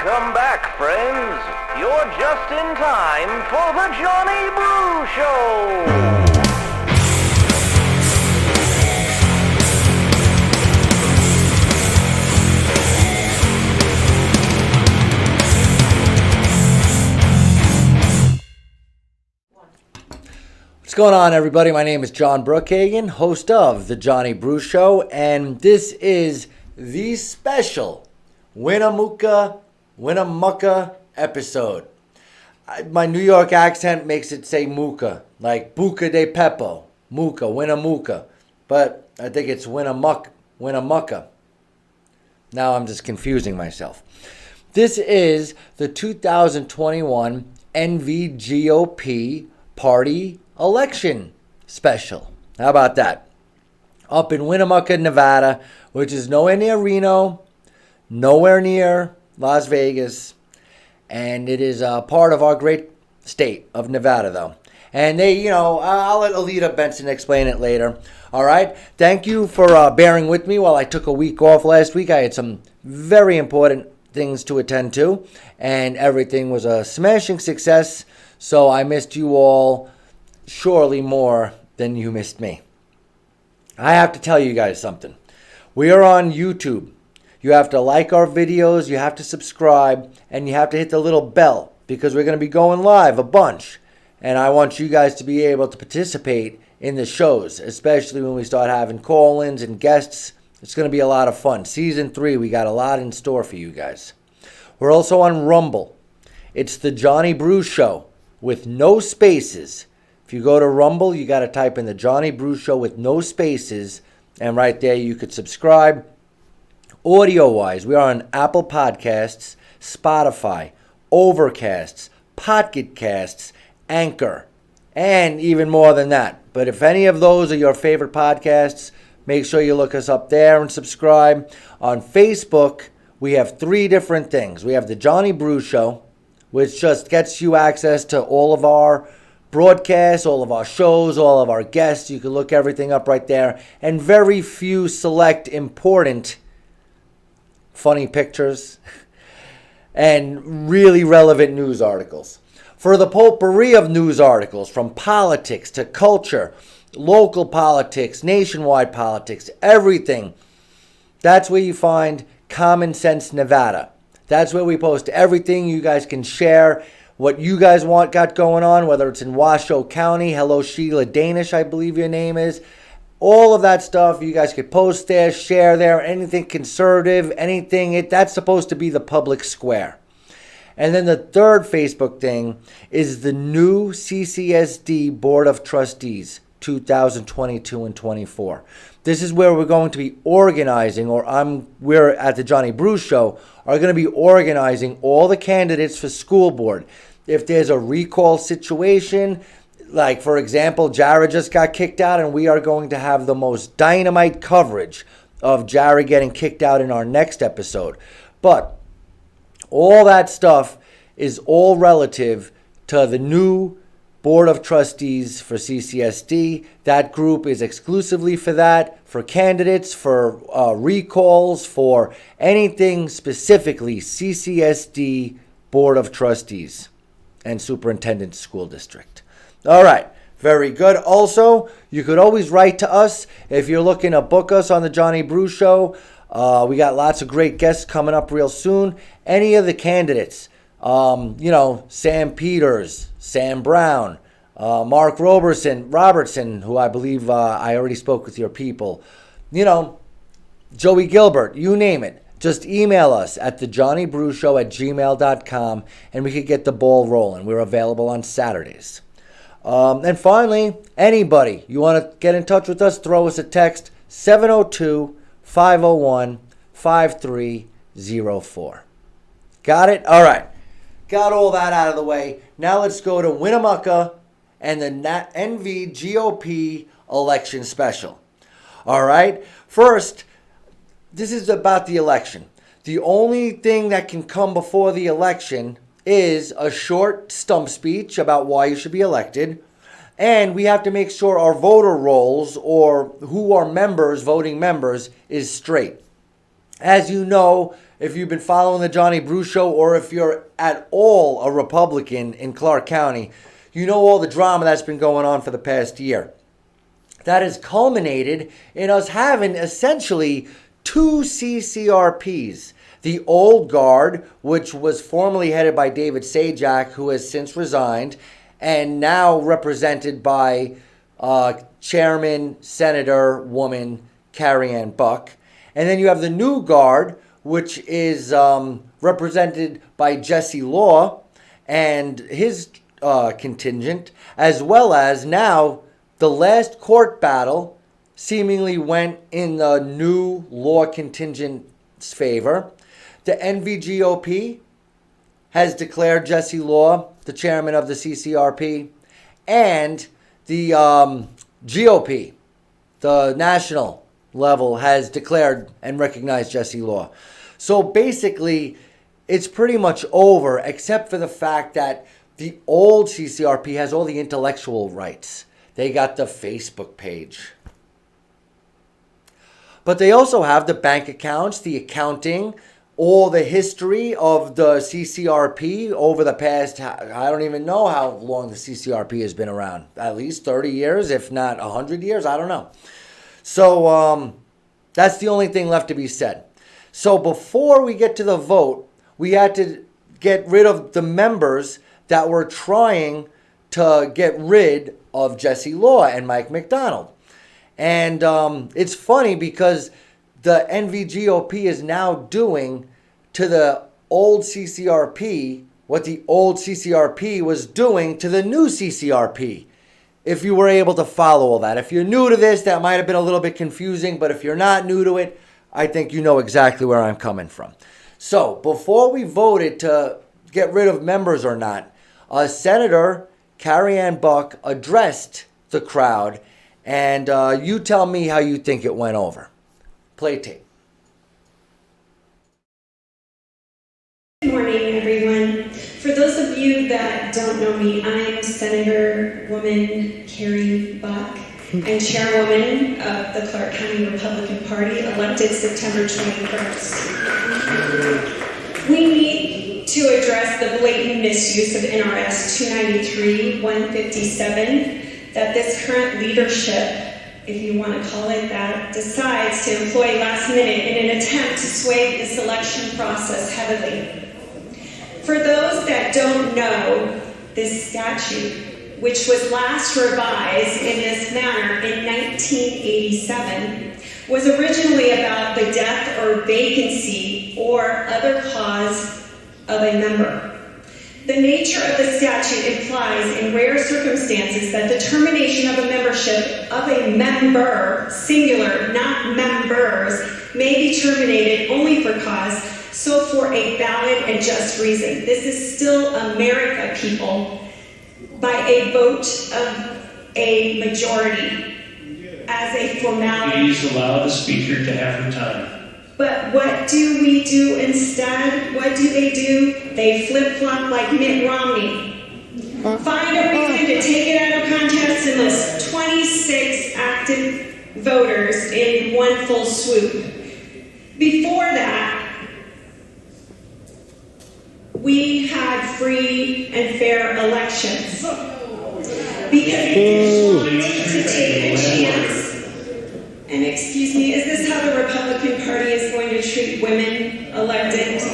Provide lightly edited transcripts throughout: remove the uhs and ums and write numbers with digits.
Welcome back, friends. You're just in time for the Johnny Brew Show. What's going on, everybody? My name is John Brookhagen, host of The Johnny Brew Show, and this is the special Winnemucca episode. My New York accent makes it say Mucca, like Buca de Pepo, Winnemucca, but I think it's Winnemucca. Now I'm just confusing myself. This is the 2021 NVGOP Party election special. How about that? Up in Winnemucca, Nevada, which is nowhere near Reno, nowhere near Las Vegas, and it is a part of our great state of Nevada, though. And they, I'll let Alita Benson explain it later. All right. Thank you for bearing with me while I took a week off last week. I had some very important things to attend to, and everything was a smashing success. So I missed you all surely more than you missed me. I have to tell you guys something. We are on YouTube. You have to like our videos, you have to subscribe, and you have to hit the little bell because we're going to be going live a bunch. And I want you guys to be able to participate in the shows, especially when we start having call-ins and guests. It's going to be a lot of fun. Season 3, we got a lot in store for you guys. We're also on Rumble. It's the Johnny Brew Show with no spaces. If you go to Rumble, you got to type in the Johnny Brew Show with no spaces, and right there you could subscribe. Audio-wise, we are on Apple Podcasts, Spotify, Overcasts, Pocket Casts, Anchor, and even more than that. But if any of those are your favorite podcasts, make sure you look us up there and subscribe. On Facebook, we have 3 different things. We have the Johnny Brew Show, which just gets you access to all of our broadcasts, all of our shows, all of our guests. You can look everything up right there. And very few select important funny pictures and really relevant news articles. For the potpourri of news articles, from politics to culture, local politics, nationwide politics, everything, that's where you find Common Sense Nevada. That's where we post everything. You guys can share what you guys got going on, whether it's in Washoe County. Hello, Sheila Danish, I believe your name is. All of that stuff, you guys could post there, share there, anything conservative, anything. That's supposed to be the public square. And then the third Facebook thing is the new CCSD Board of Trustees, 2022 and 24. This is where we're going to be organizing, we're at the Johnny Brew Show, are going to be organizing all the candidates for school board. If there's a recall situation, like for example, Jared just got kicked out, and we are going to have the most dynamite coverage of Jared getting kicked out in our next episode. But all that stuff is all relative to the new Board of Trustees for CCSD. That group is exclusively for that, for candidates, for recalls, for anything specifically CCSD Board of Trustees and Superintendent School District. All right, very good. Also, you could always write to us if you're looking to book us on the Johnny Brew Show. We got lots of great guests coming up real soon. Any of the candidates, Sam Peters, Sam Brown, Mark Robertson, who I believe I already spoke with your people, Joey Gilbert, you name it. Just email us at thejohnnybrewshow@gmail.com, and we could get the ball rolling. We're available on Saturdays. And finally, anybody, you want to get in touch with us, throw us a text, 702-501-5304. Got it? All right. Got all that out of the way. Now let's go to Winnemucca and the NVGOP election special. All right. First, this is about the election. The only thing that can come before the election is a short stump speech about why you should be elected. And we have to make sure our voter rolls, or who are members, voting members, is straight. As you know, if you've been following the Johnny Brew Show, or if you're at all a Republican in Clark County, you know all the drama that's been going on for the past year. That has culminated in us having essentially two CCRPs. The old guard, which was formerly headed by David Sajak, who has since resigned, and now represented by Chairman, Senator, woman, Carrie Ann Buck. And then you have the new guard, which is represented by Jesse Law and his contingent, as well as now the last court battle seemingly went in the new Law contingent's favor. The NVGOP has declared Jesse Law the chairman of the CCRP, and the GOP, the national level, has declared and recognized Jesse Law. So basically, it's pretty much over, except for the fact that the old CCRP has all the intellectual rights. They got the Facebook page. But they also have the bank accounts, the accounting, all the history of the CCRP over the past, I don't even know how long the CCRP has been around. At least 30 years, if not 100 years, I don't know. So that's the only thing left to be said. So before we get to the vote, we had to get rid of the members that were trying to get rid of Jesse Law and Mike Mcdonald. And it's funny because the NVGOP is now doing to the old CCRP what the old CCRP was doing to the new CCRP. If you were able to follow all that. If you're new to this, that might have been a little bit confusing, but if you're not new to it, I think you know exactly where I'm coming from. So before we voted to get rid of members or not, Senator Carrie Ann Buck addressed the crowd, and you tell me how you think it went over. Play tape. Good morning, everyone. For those of you that don't know me, I'm Senator Woman Carrie Buck and Chairwoman of the Clark County Republican Party, elected September 21st. We need to address the blatant misuse of NRS 293-157 that this current leadership, if you want to call it that, decides to employ last minute in an attempt to sway the selection process heavily. For those that don't know, this statute, which was last revised in this manner in 1987, was originally about the death or vacancy or other cause of a member. The nature of the statute implies in rare circumstances that the termination of a membership of a member, singular, not members, may be terminated only for cause, so for a valid and just reason. This is still America, people, by a vote of a majority as a formality. Please allow the speaker to have her time. But what do we do instead? What do? They flip-flop like Mitt Romney. Find a reason to take it out of context and list 26 active voters in one full swoop. Before that, we had free and fair elections. Because we didn't want to take a chance. And excuse me, is this how the Republican Party is going to treat women elected? The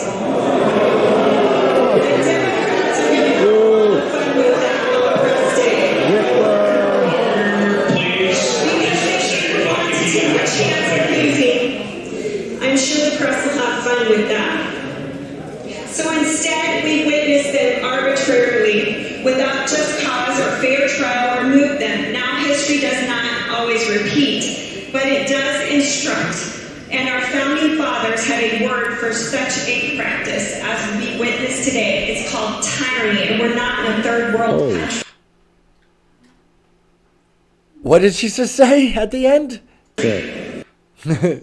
Democrats are going to have fun with that on Thursday. Because they want to take a chance at losing. I'm sure the press will have fun with that. So instead, we witnessed them arbitrarily, without just cause or fair trial, remove them. Now, history does not always repeat, but it does instruct. And our founding fathers had a word for such a practice as we witness today. It's called tyranny, and we're not in a third world country. What did she just say at the end?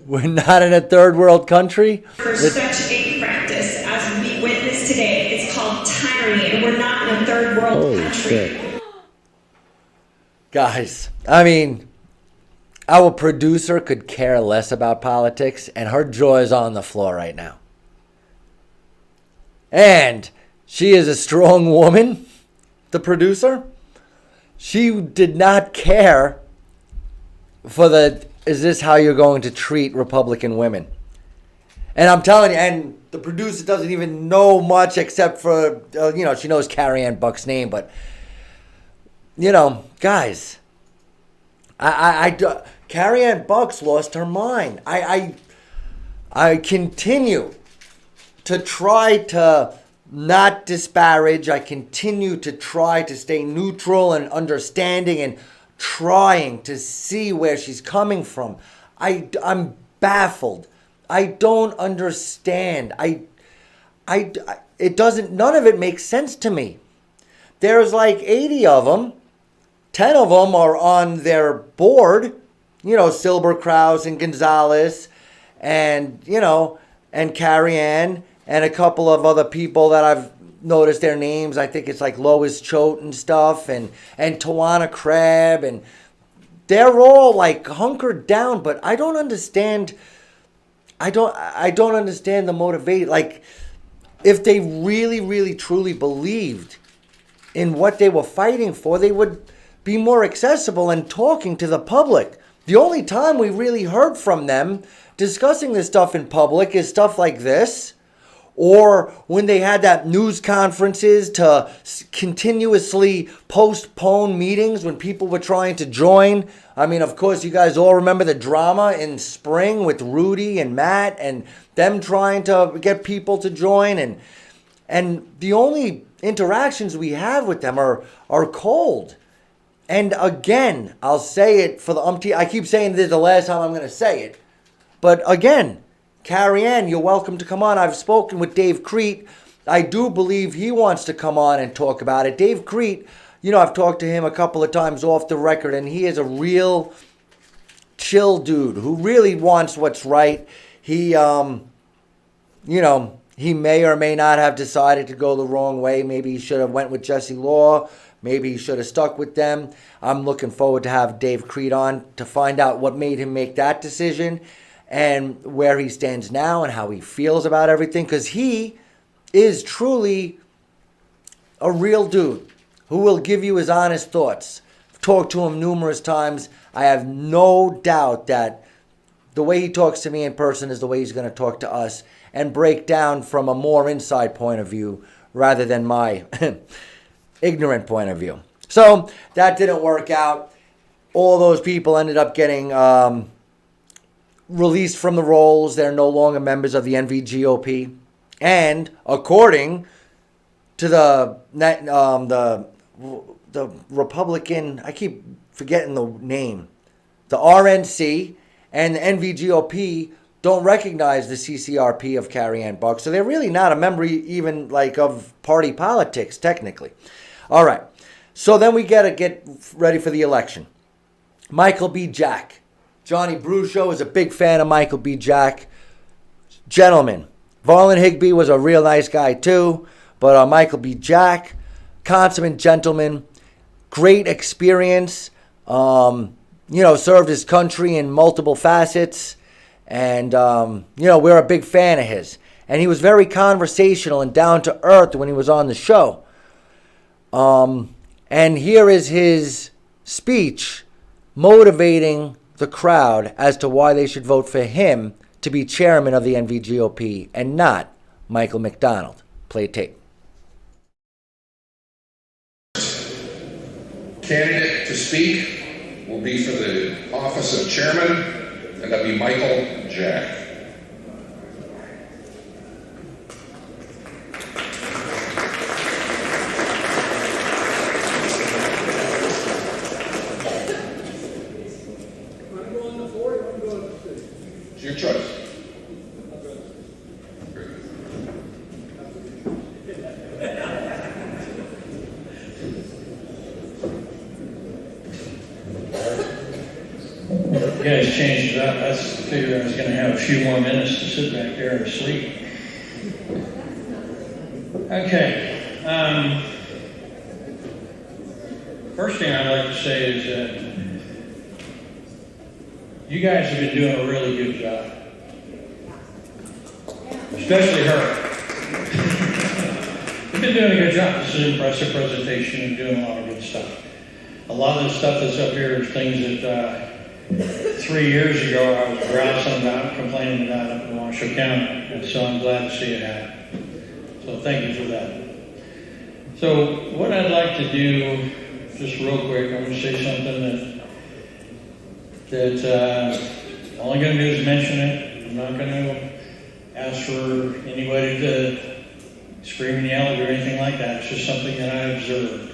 We're not in a third world country? For such a practice as we witness today. It's called tyranny, and we're not in a third world country. Guys, I mean, our producer could care less about politics, and her jaw is on the floor right now. And she is a strong woman, the producer. She did not care for is this how you're going to treat Republican women? And I'm telling you, and the producer doesn't even know much except for, she knows Carrie Ann Buck's name. But, guys, Carrie Ann Buck's lost her mind. I continue to try to not disparage. I continue to try to stay neutral and understanding and trying to see where she's coming from. I'm baffled. I don't understand. It doesn't, none of it makes sense to me. There's like 80 of them. 10 of them are on their board. Silber, Krause, and Gonzalez, and, and Carrie Ann, and a couple of other people that I've noticed their names. I think it's like Lois Choate and stuff, and Tawana Crabb, and they're all like hunkered down, but I don't understand. I don't understand the motivation. Like, if they really, really, truly believed in what they were fighting for, they would be more accessible and talking to the public. The only time we really heard from them discussing this stuff in public is stuff like this, or when they had that news conferences to continuously postpone meetings when people were trying to join. I mean, of course, you guys all remember the drama in spring with Rudy and Matt and them trying to get people to join. And the only interactions we have with them are cold. And again, I'll say it for the I keep saying this is the last time I'm going to say it. But again, Carrie Ann, you're welcome to come on. I've spoken with Dave Crete. I do believe he wants to come on and talk about it. Dave Crete, I've talked to him a couple of times off the record, and he is a real chill dude who really wants what's right. He, he may or may not have decided to go the wrong way. Maybe he should have went with Jesse Law. Maybe he should have stuck with them. I'm looking forward to have Dave Crete on to find out what made him make that decision and where he stands now and how he feels about everything. Because he is truly a real dude who will give you his honest thoughts. I've talked to him numerous times. I have no doubt that the way he talks to me in person is the way he's going to talk to us and break down from a more inside point of view rather than my ignorant point of view. So that didn't work out. All those people ended up getting released from the rolls. They're no longer members of the NVGOP. And according to the Republican, I keep forgetting the name, the RNC and the NVGOP don't recognize the CCRP of Carrie Ann Buck. So they're really not a member even like of party politics, technically. All right. So then we got to get ready for the election. Michael B. Jack. Johnny Bruscio is a big fan of Michael B. Jack. Gentlemen, Varlin Higbee was a real nice guy too, but Michael B. Jack, consummate gentleman, great experience, served his country in multiple facets, and, we're a big fan of his. And he was very conversational and down to earth when he was on the show. And here is his speech motivating the crowd as to why they should vote for him to be chairman of the NVGOP and not Michael Mcdonald. Play tape. Candidate to speak will be for the office of chairman, and that'll be Michael Jack. It's your choice. You guys changed it up. I figured I was going to have a few more minutes to sit back there and sleep. Okay. First thing I'd like to say is that you guys have been doing a really good job. Especially her. been doing a good job. This is an impressive presentation and doing a lot of good stuff. A lot of the stuff that's up here is things that 3 years ago I was grousing about, complaining about up in Washoe County, and so I'm glad to see it happen. So thank you for that. So what I'd like to do, just real quick, I'm going to say something that all I'm going to do is mention it. I'm not going to ask for anybody to scream and yell or anything like that. It's just something that I observed.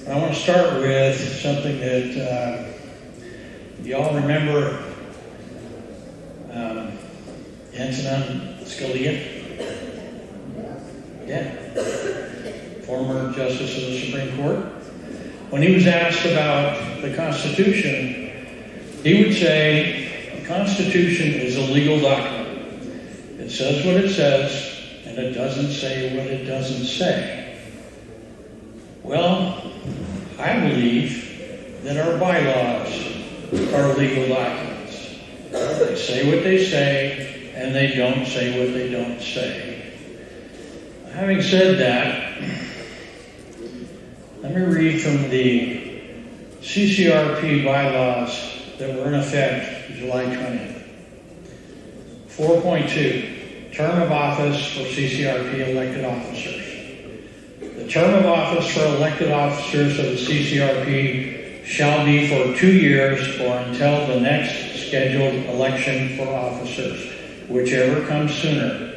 I want to start with something that y'all remember Antonin Scalia? Yeah. Former Justice of the Supreme Court. When he was asked about the Constitution, he would say, the Constitution is a legal document. It says what it says, and it doesn't say what it doesn't say. Well, I believe that our bylaws are legal documents. They say what they say, and they don't say what they don't say. Having said that, let me read from the CCRP bylaws that were in effect July 20th. 4.2, term of office for CCRP elected officers. The term of office for elected officers of the CCRP shall be for 2 years or until the next scheduled election for officers, whichever comes sooner.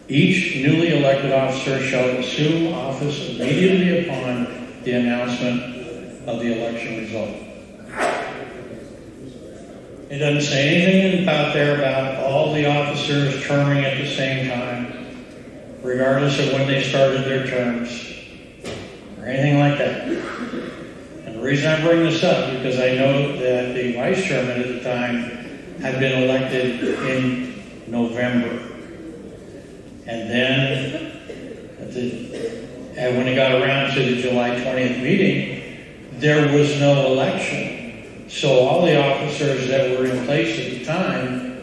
Each newly elected officer shall assume office immediately upon the announcement of the election result. It doesn't say anything about there about all the officers terming at the same time, regardless of when they started their terms, or anything like that. And the reason I bring this up is because I know that the vice chairman at the time had been elected in November. And then, when it got around to the July 20th meeting, there was no election. So all the officers that were in place at the time,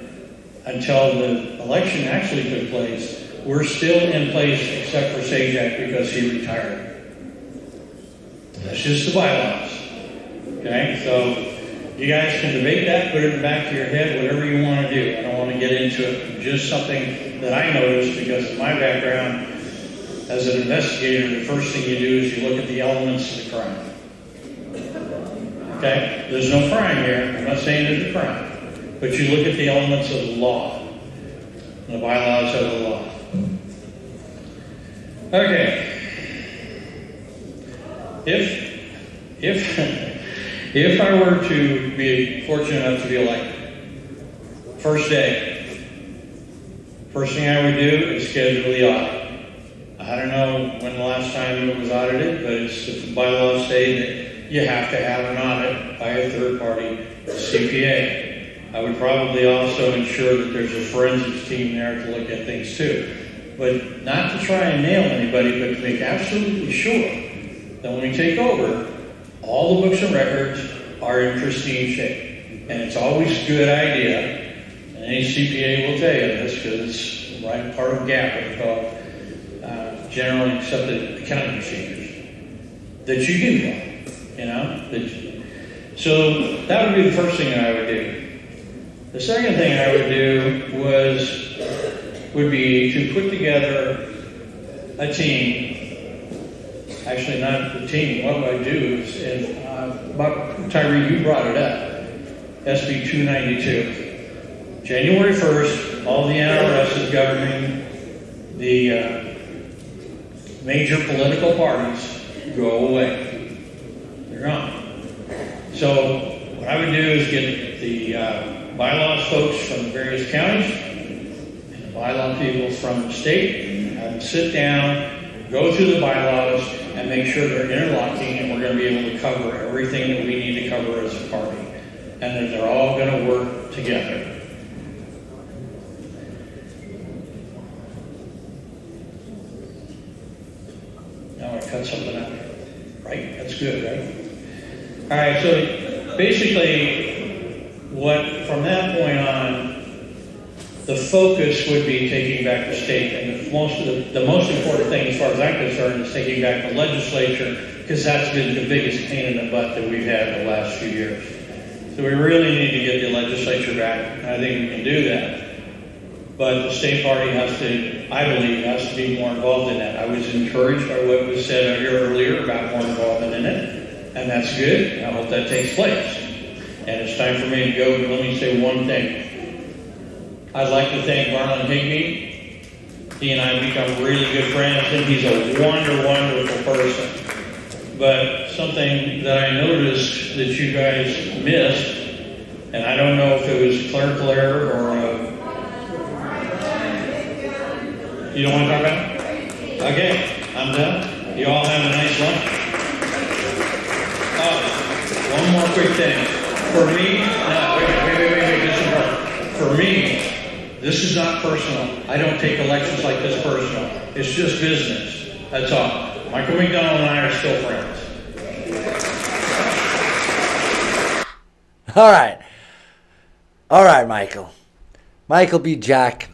until the election actually took place, were still in place except for Sajak because he retired. That's just the bylaws. Okay, so you guys can debate that, put it in the back of your head, whatever you want to do. I don't want to get into it. Just something that I noticed because of my background as an investigator, the first thing you do is you look at the elements of the crime. Okay? There's no crime here. I'm not saying there's a crime. But you look at the elements of the law. The bylaws of the law. Okay. If I were to be fortunate enough to be elected, first day, first thing I would do is schedule the audit. I don't know when the last time it was audited, but the bylaws say that you have to have an audit by a third party CPA. I would probably also ensure that there's a forensics team there to look at things too. But not to try and nail anybody, but to make absolutely sure that when we take over, all the books and records are in pristine shape. And it's always a good idea, and any CPA will tell you this because it's right part of GAAP, what they call generally accepted accounting procedures, that you do that, you know. So that would be the first thing that I would do. The second thing I would do would be to put together a team. Actually, not the team. What I do is, Tyree, you brought it up, SB 292. January 1st, all the NRSs governing the major political parties go away. They're gone. So what I would do is get the bylaws folks from the various counties and the bylaw people from the state, have them sit down, go through the bylaws, and make sure they're interlocking, and we're going to be able to cover everything that we need to cover as a party, and that they're all going to work together. Now I cut something out. Right? That's good, right? All right, so basically, from that point on, the the focus would be taking back the state. And the most important thing, as far as I'm concerned, is taking back the legislature, because that's been the biggest pain in the butt that we've had the last few years. So we really need to get the legislature back, and I think we can do that. But the state party has to, I believe, has to be more involved in that. I was encouraged by what was said here earlier about more involvement in it, and that's good. I hope that takes place. And it's time for me to go, but let me say one thing. I'd like to thank Marlon Higbee. He and I have become really good friends, and he's a wonderful person. But something that I noticed that you guys missed, and I don't know if it was clerical error or you don't want to talk about it? Okay, I'm done. You all have a nice lunch. Oh, one more quick thing. For me, wait, this is important. For me, this is not personal. I don't take elections like this personal. It's just business. That's all. Michael McDonald and I are still friends. All right, Michael. Michael B. Jack.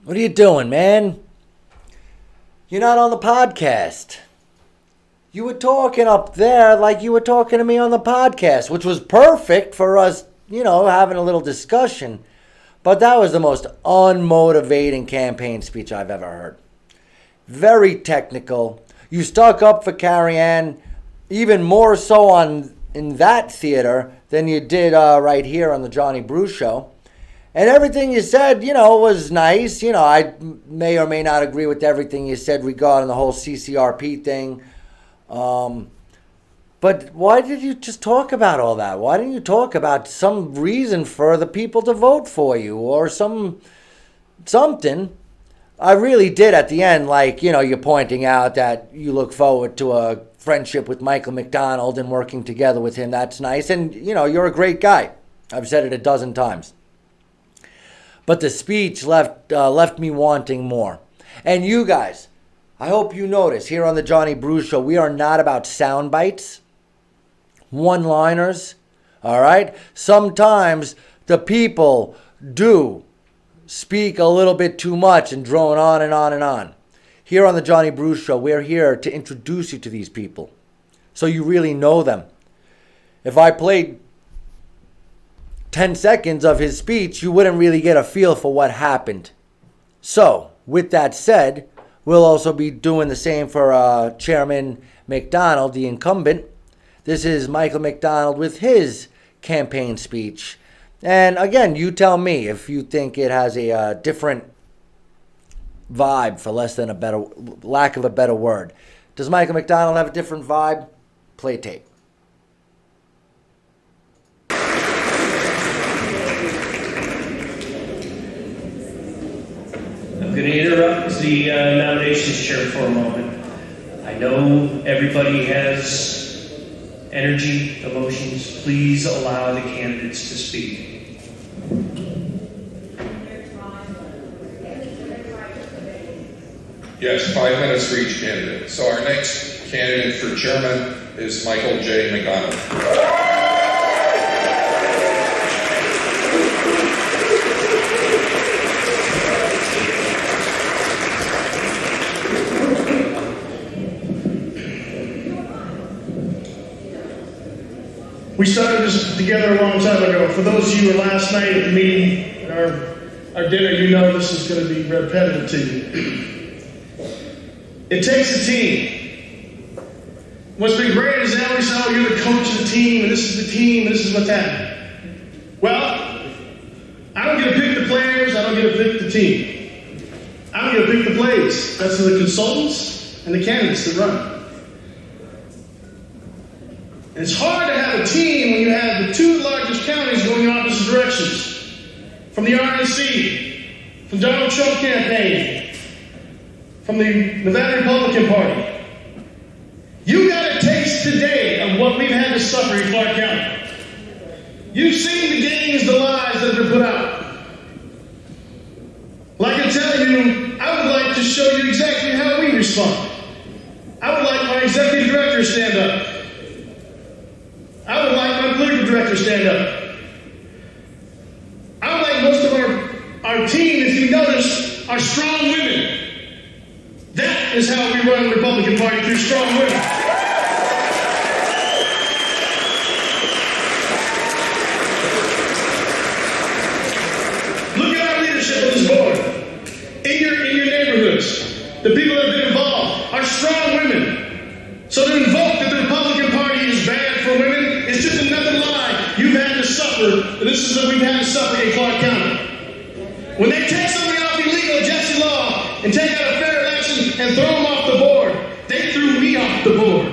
What are you doing, man? You're not on the podcast. You were talking up there like you were talking to me on the podcast, which was perfect for us, having a little discussion. But that was the most unmotivating campaign speech I've ever heard. Very technical. You stuck up for Carrie Ann, even more so in that theater than you did right here on the Johnny Brew Show. And everything you said, was nice. I may or may not agree with everything you said regarding the whole CCRP thing. But why did you just talk about all that? Why didn't you talk about some reason for the people to vote for you or something? I really did at the end, you're pointing out that you look forward to a friendship with Michael McDonald and working together with him. That's nice. And, you're a great guy. I've said it a dozen times. But the speech left me wanting more. And you guys, I hope you notice here on the Johnny Brew Show, we are not about sound bites, one-liners, all right? Sometimes the people do speak a little bit too much and drone on and on and on. Here on the Johnny Brew Show, we're here to introduce you to these people so you really know them. If I played 10 seconds of his speech, you wouldn't really get a feel for what happened. So, with that said, we'll also be doing the same for Chairman McDonald, the incumbent. This is Michael McDonald with his campaign speech. And again, you tell me if you think it has a different vibe, for lack of a better word. Does Michael McDonald have a different vibe? Play tape. I'm going to interrupt the nominations chair for a moment. I know everybody has energy, emotions. Please allow the candidates to speak. Yes, 5 minutes for each candidate. So our next candidate for chairman is Michael J. McDonald. We started this together a long time ago. For those of you who were last night at the meeting, our dinner, you know this is going to be repetitive to you. It takes a team. What's been great is they always say, oh, you're the coach of the team, and this is the team, and this is what's happening. Well, I don't get to pick the players, I don't get to pick the team. I don't get to pick the plays. That's the consultants and the candidates that run. And it's hard to have a team when you have the two largest counties going in opposite directions. From the RNC, from Donald Trump campaign, from the Nevada Republican Party. You got a taste today of what we've had to suffer in Clark County. You've seen the games, the lies that have been put out. Well, I can tell you, I would like to show you exactly how we respond. I would like my executive director to stand up. I would like my political director to stand up. I would like most That is how we run the Republican Party, through strong women. Look at our leadership of this board. In your neighborhoods, the people that have been involved are strong women. So to invoke that the Republican Party is bad for women is just another lie you've had to suffer. This is what we've had to suffer in Clark County. When they take somebody off illegal Jesse Law and take out a fair election and throw them off the board, they threw me off the board.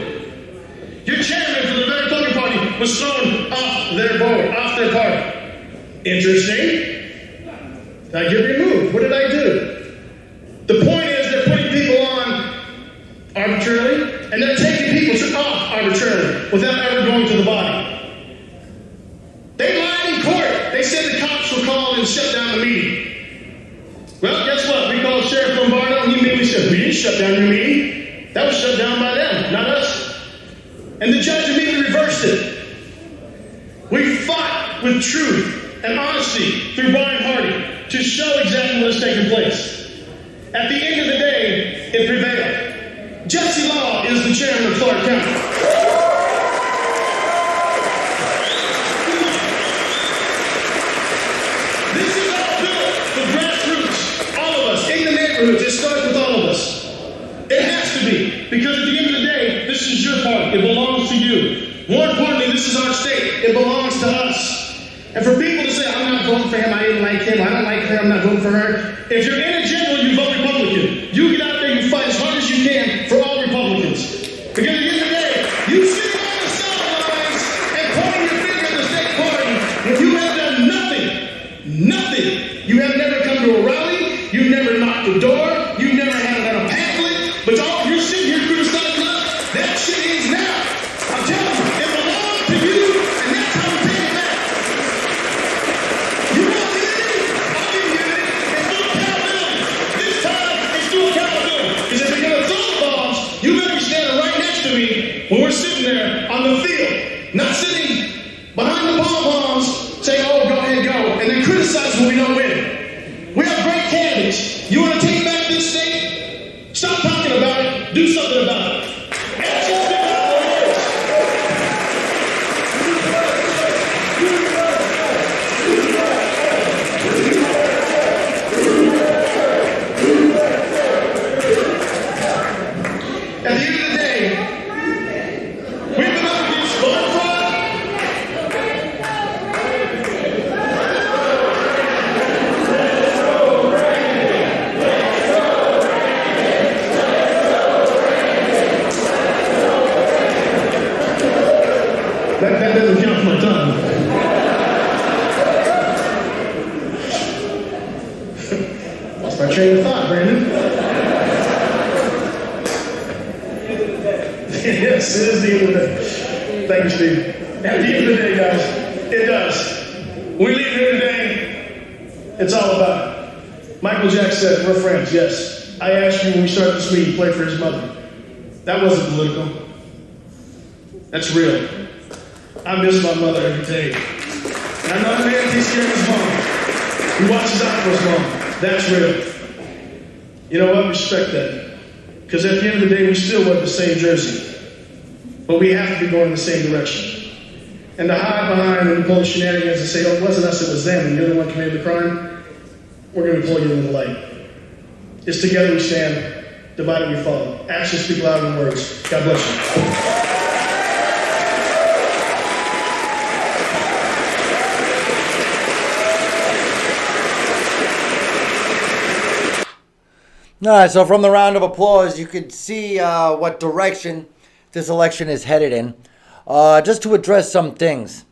Your chairman for the Republican Party was thrown off their board, off their party. Interesting. I get removed. What did I do? The point is they're putting people on arbitrarily, and they're taking people off arbitrarily without ever going to the body. They lied in court. They said the cops were called and shut down the meeting. Well, guess what? We called Sheriff Lombardo, and he immediately said, we didn't shut down your meeting. That was shut down by them, not us. And the judge immediately reversed it. We fought with truth and honesty through Brian Hardy to show exactly what has taken place. At the end of the day, it prevailed. Jesse Law is the chairman of Clark County. This is all built for grassroots, all of us, in the neighborhoods. It starts with all of us. It has to be, because at the end of the day, this is your party. It belongs to you. More importantly, this is our state. It belongs to us. And for people to say, I'm not voting for him, I didn't like him, I don't like her, I'm not voting for her. If you're in a general, you vote Republican. You get out there, you fight as hard as you can for all Republicans. Because at the end of the day, you sit on the sidelines and pointing your finger at the state party when you have done nothing. Nothing. You have never come to a rally, you've never knocked a door, you've never handed out a pamphlet, but you're sitting here criticizing us. That shit is now. I'm telling you, it belongs to you, and that's how we pay it back. You want it? I'll give you it. It's through accountability. This time, it's through accountability. Because if you're going to throw the bombs, you better be standing right next to me when we're sitting there on the field, not sitting behind the pom-poms saying, oh, go ahead, go, and then criticize when we don't win. We have great candidates. You want to take back this state? Stop talking about it. Do something about it. At the end of the day, we've been up against voter fraud. That doesn't count for my tongue. Lost my train of thought, Brandon. Yes, it is the end of the day. Thank you, Steve. At the end of the day, guys, it does. When we leave here today, it's all about it. Michael Jackson said, we're friends, yes. I asked you when we started this meeting to play for his mother. That wasn't political. That's real. I miss my mother every day. And I know the man takes care of his mom. He watches out for his mom. That's real. You know what? Respect that. Because at the end of the day, we still wear the same jersey. But we have to be going in the same direction. And to hide behind and pull the shenanigans and say, oh, it wasn't us, it was them, and you're the one committing the crime, we're going to pull you in the light. It's together we stand, divided we fall. Actions speak louder than words. God bless you. All right, so from the round of applause, you could see what direction this election is headed in. Just to address some things.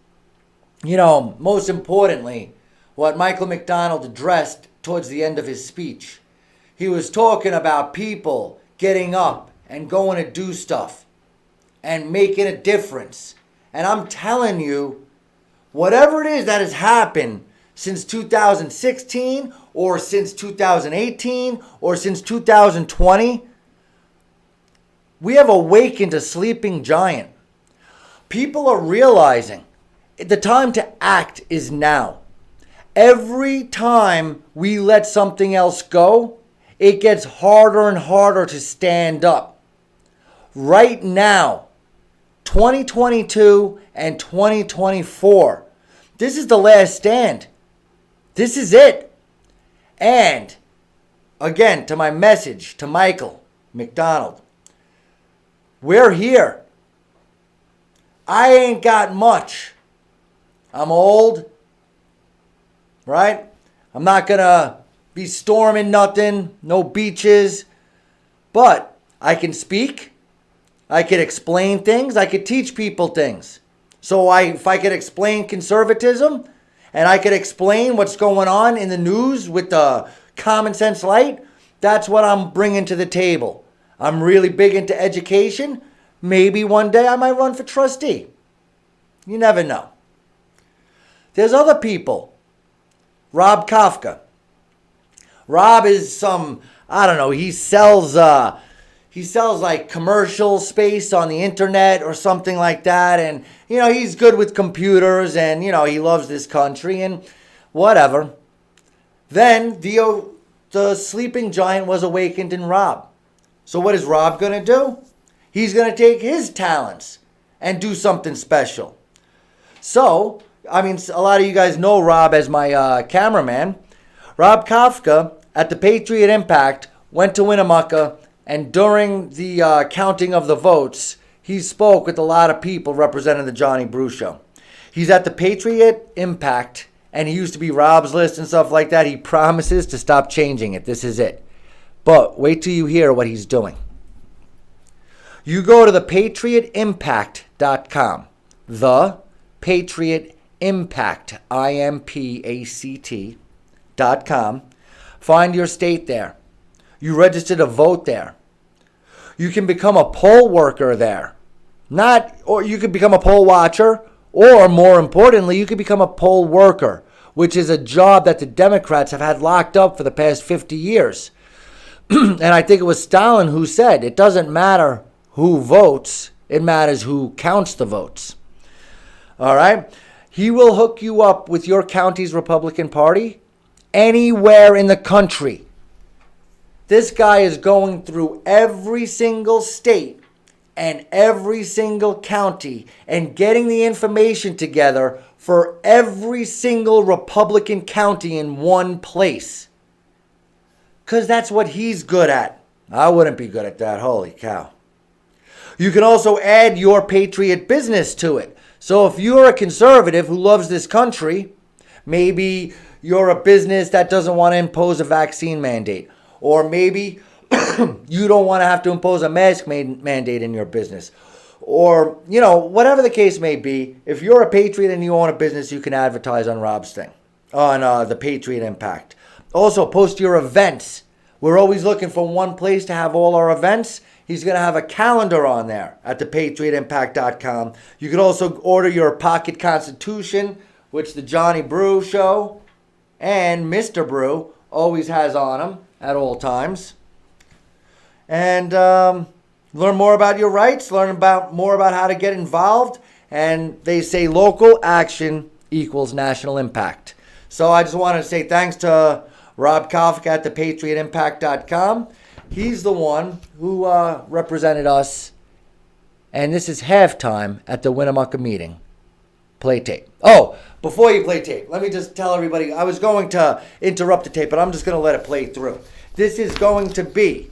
You know, most importantly, what Michael Mcdonald addressed towards the end of his speech. He was talking about people getting up and going to do stuff and making a difference. And I'm telling you, whatever it is that has happened since 2016 or since 2018 or since 2020, we have awakened a sleeping giant. People are realizing the time to act is now. Every time we let something else go, it gets harder and harder to stand up. Right now, 2022 and 2024, this is the last stand. This is it. And again, to my message to Michael McDonald, we're here. I ain't got much. I'm old, right? I'm not going to be storming nothing, no beaches, but I can speak. I could explain things. I could teach people things. So if I could explain conservatism and I could explain what's going on in the news with the common sense light, that's what I'm bringing to the table. I'm really big into education. Maybe one day I might run for trustee. You never know. There's other people. Rob Kafka. Rob is some, I don't know, he sells like commercial space on the internet or something like that. And, he's good with computers and, he loves this country and whatever. Then the sleeping giant was awakened in Rob. So what is Rob going to do? He's going to take his talents and do something special. So, a lot of you guys know Rob as my cameraman. Rob Kafka at the Patriot Impact went to Winnemucca, and during the counting of the votes, he spoke with a lot of people representing the Johnny Brew Show. He's at the Patriot Impact, and he used to be Rob's List and stuff like that. He promises to stop changing it. This is it. But wait till you hear what he's doing. You go to thepatriotimpact.com. The Patriot Impact, IMPACT.com. Find your state there. You register to vote there. You can become a poll worker there. Or you could become a poll watcher, or more importantly, you could become a poll worker, which is a job that the Democrats have had locked up for the past 50 years. And I think it was Stalin who said, it doesn't matter who votes, it matters who counts the votes. All right? He will hook you up with your county's Republican Party anywhere in the country. This guy is going through every single state and every single county and getting the information together for every single Republican county in one place. Because that's what he's good at. I wouldn't be good at that. Holy cow. You can also add your Patriot business to it. So if you're a conservative who loves this country, maybe you're a business that doesn't want to impose a vaccine mandate. Or maybe you don't want to have to impose a mask mandate in your business. Or, whatever the case may be, if you're a patriot and you own a business, you can advertise on Rob's thing, on the Patriot Impact. Also, post your events. We're always looking for one place to have all our events. He's going to have a calendar on there at thepatriotimpact.com. You can also order your pocket constitution, which the Johnny Brew Show and Mr. Brew always has on them at all times. And learn more about your rights, more about how to get involved. And they say local action equals national impact. So I just want to say thanks to Rob Kafka at thepatriotimpact.com. He's the one who represented us. And this is halftime at the Winnemucca meeting. Play tape. Oh, before you play tape, let me just tell everybody, I was going to interrupt the tape, but I'm just going to let it play through. This is going to be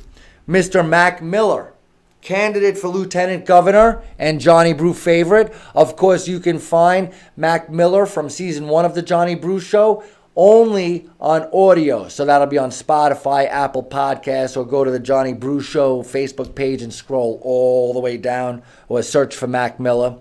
Mr. Mac Miller, candidate for lieutenant governor and Johnny Brew favorite. Of course, you can find Mac Miller from season 1 of the Johnny Brew Show only on audio. So that'll be on Spotify, Apple Podcasts, or go to the Johnny Brew Show Facebook page and scroll all the way down or search for Mac Miller.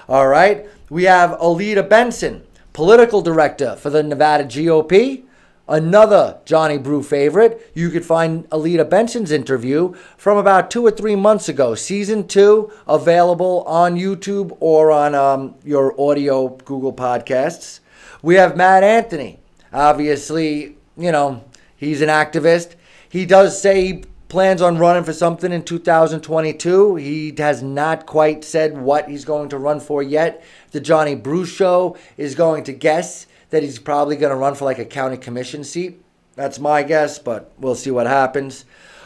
All right. We have Alita Benson, political director for the Nevada GOP. Another Johnny Brew favorite. You could find Alita Benson's interview from about 2 or 3 months ago. Season 2 available on YouTube or on your audio Google Podcasts. We have Matt Anthony. Obviously, he's an activist. He does say he plans on running for something in 2022. He has not quite said what he's going to run for yet. The Johnny Brew Show is going to guess that he's probably going to run for like a county commission seat. That's my guess, but we'll see what happens.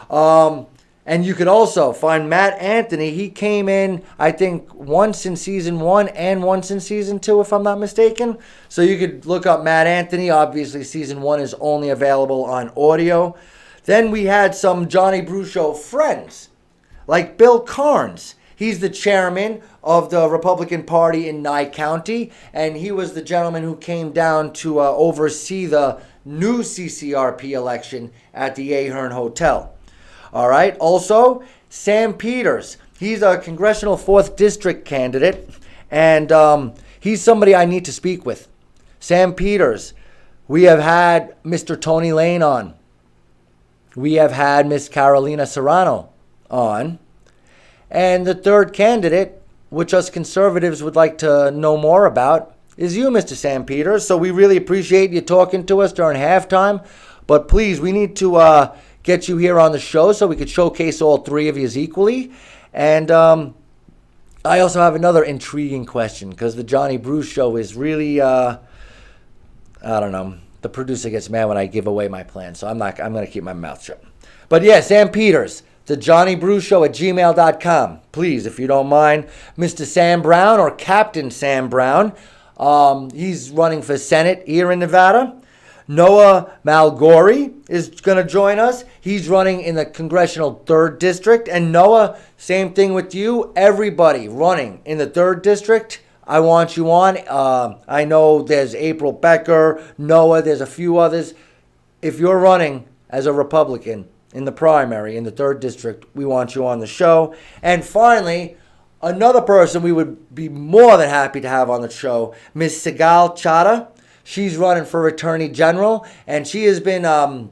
And you could also find Matt Anthony. He came in, I think, once in season 1 and once in season 2, if I'm not mistaken. So you could look up Matt Anthony. Obviously, season 1 is only available on audio. Then we had some Johnny Brew Show friends, like Bill Carnes. He's the chairman of the Republican Party in Nye County, and he was the gentleman who came down to oversee the new CCRP election at the Ahern Hotel. All right. Also, Sam Peters. He's a congressional 4th district candidate, and he's somebody I need to speak with. Sam Peters. We have had Mr. Tony Lane on. We have had Miss Carolina Serrano on. And the third candidate, which us conservatives would like to know more about, is you, Mr. Sam Peters. So we really appreciate you talking to us during halftime. But please, we need to get you here on the show so we could showcase all three of you equally. And I also have another intriguing question, because the Johnny Brew Show is really, I don't know. The producer gets mad when I give away my plan, so I'm going to keep my mouth shut. But yeah, Sam Peters, the Johnny Brew Show at gmail.com. Please, if you don't mind. Mr. Sam Brown, or Captain Sam Brown, he's running for Senate here in Nevada. Noah Malgori is going to join us. He's running in the Congressional 3rd District. And Noah, same thing with you. Everybody running in the 3rd District, I want you on. I know there's April Becker, Noah, there's a few others. If you're running as a Republican in the primary in the 3rd District, we want you on the show. And finally, another person we would be more than happy to have on the show, Ms. Sigal Chada. She's running for Attorney General, and she has been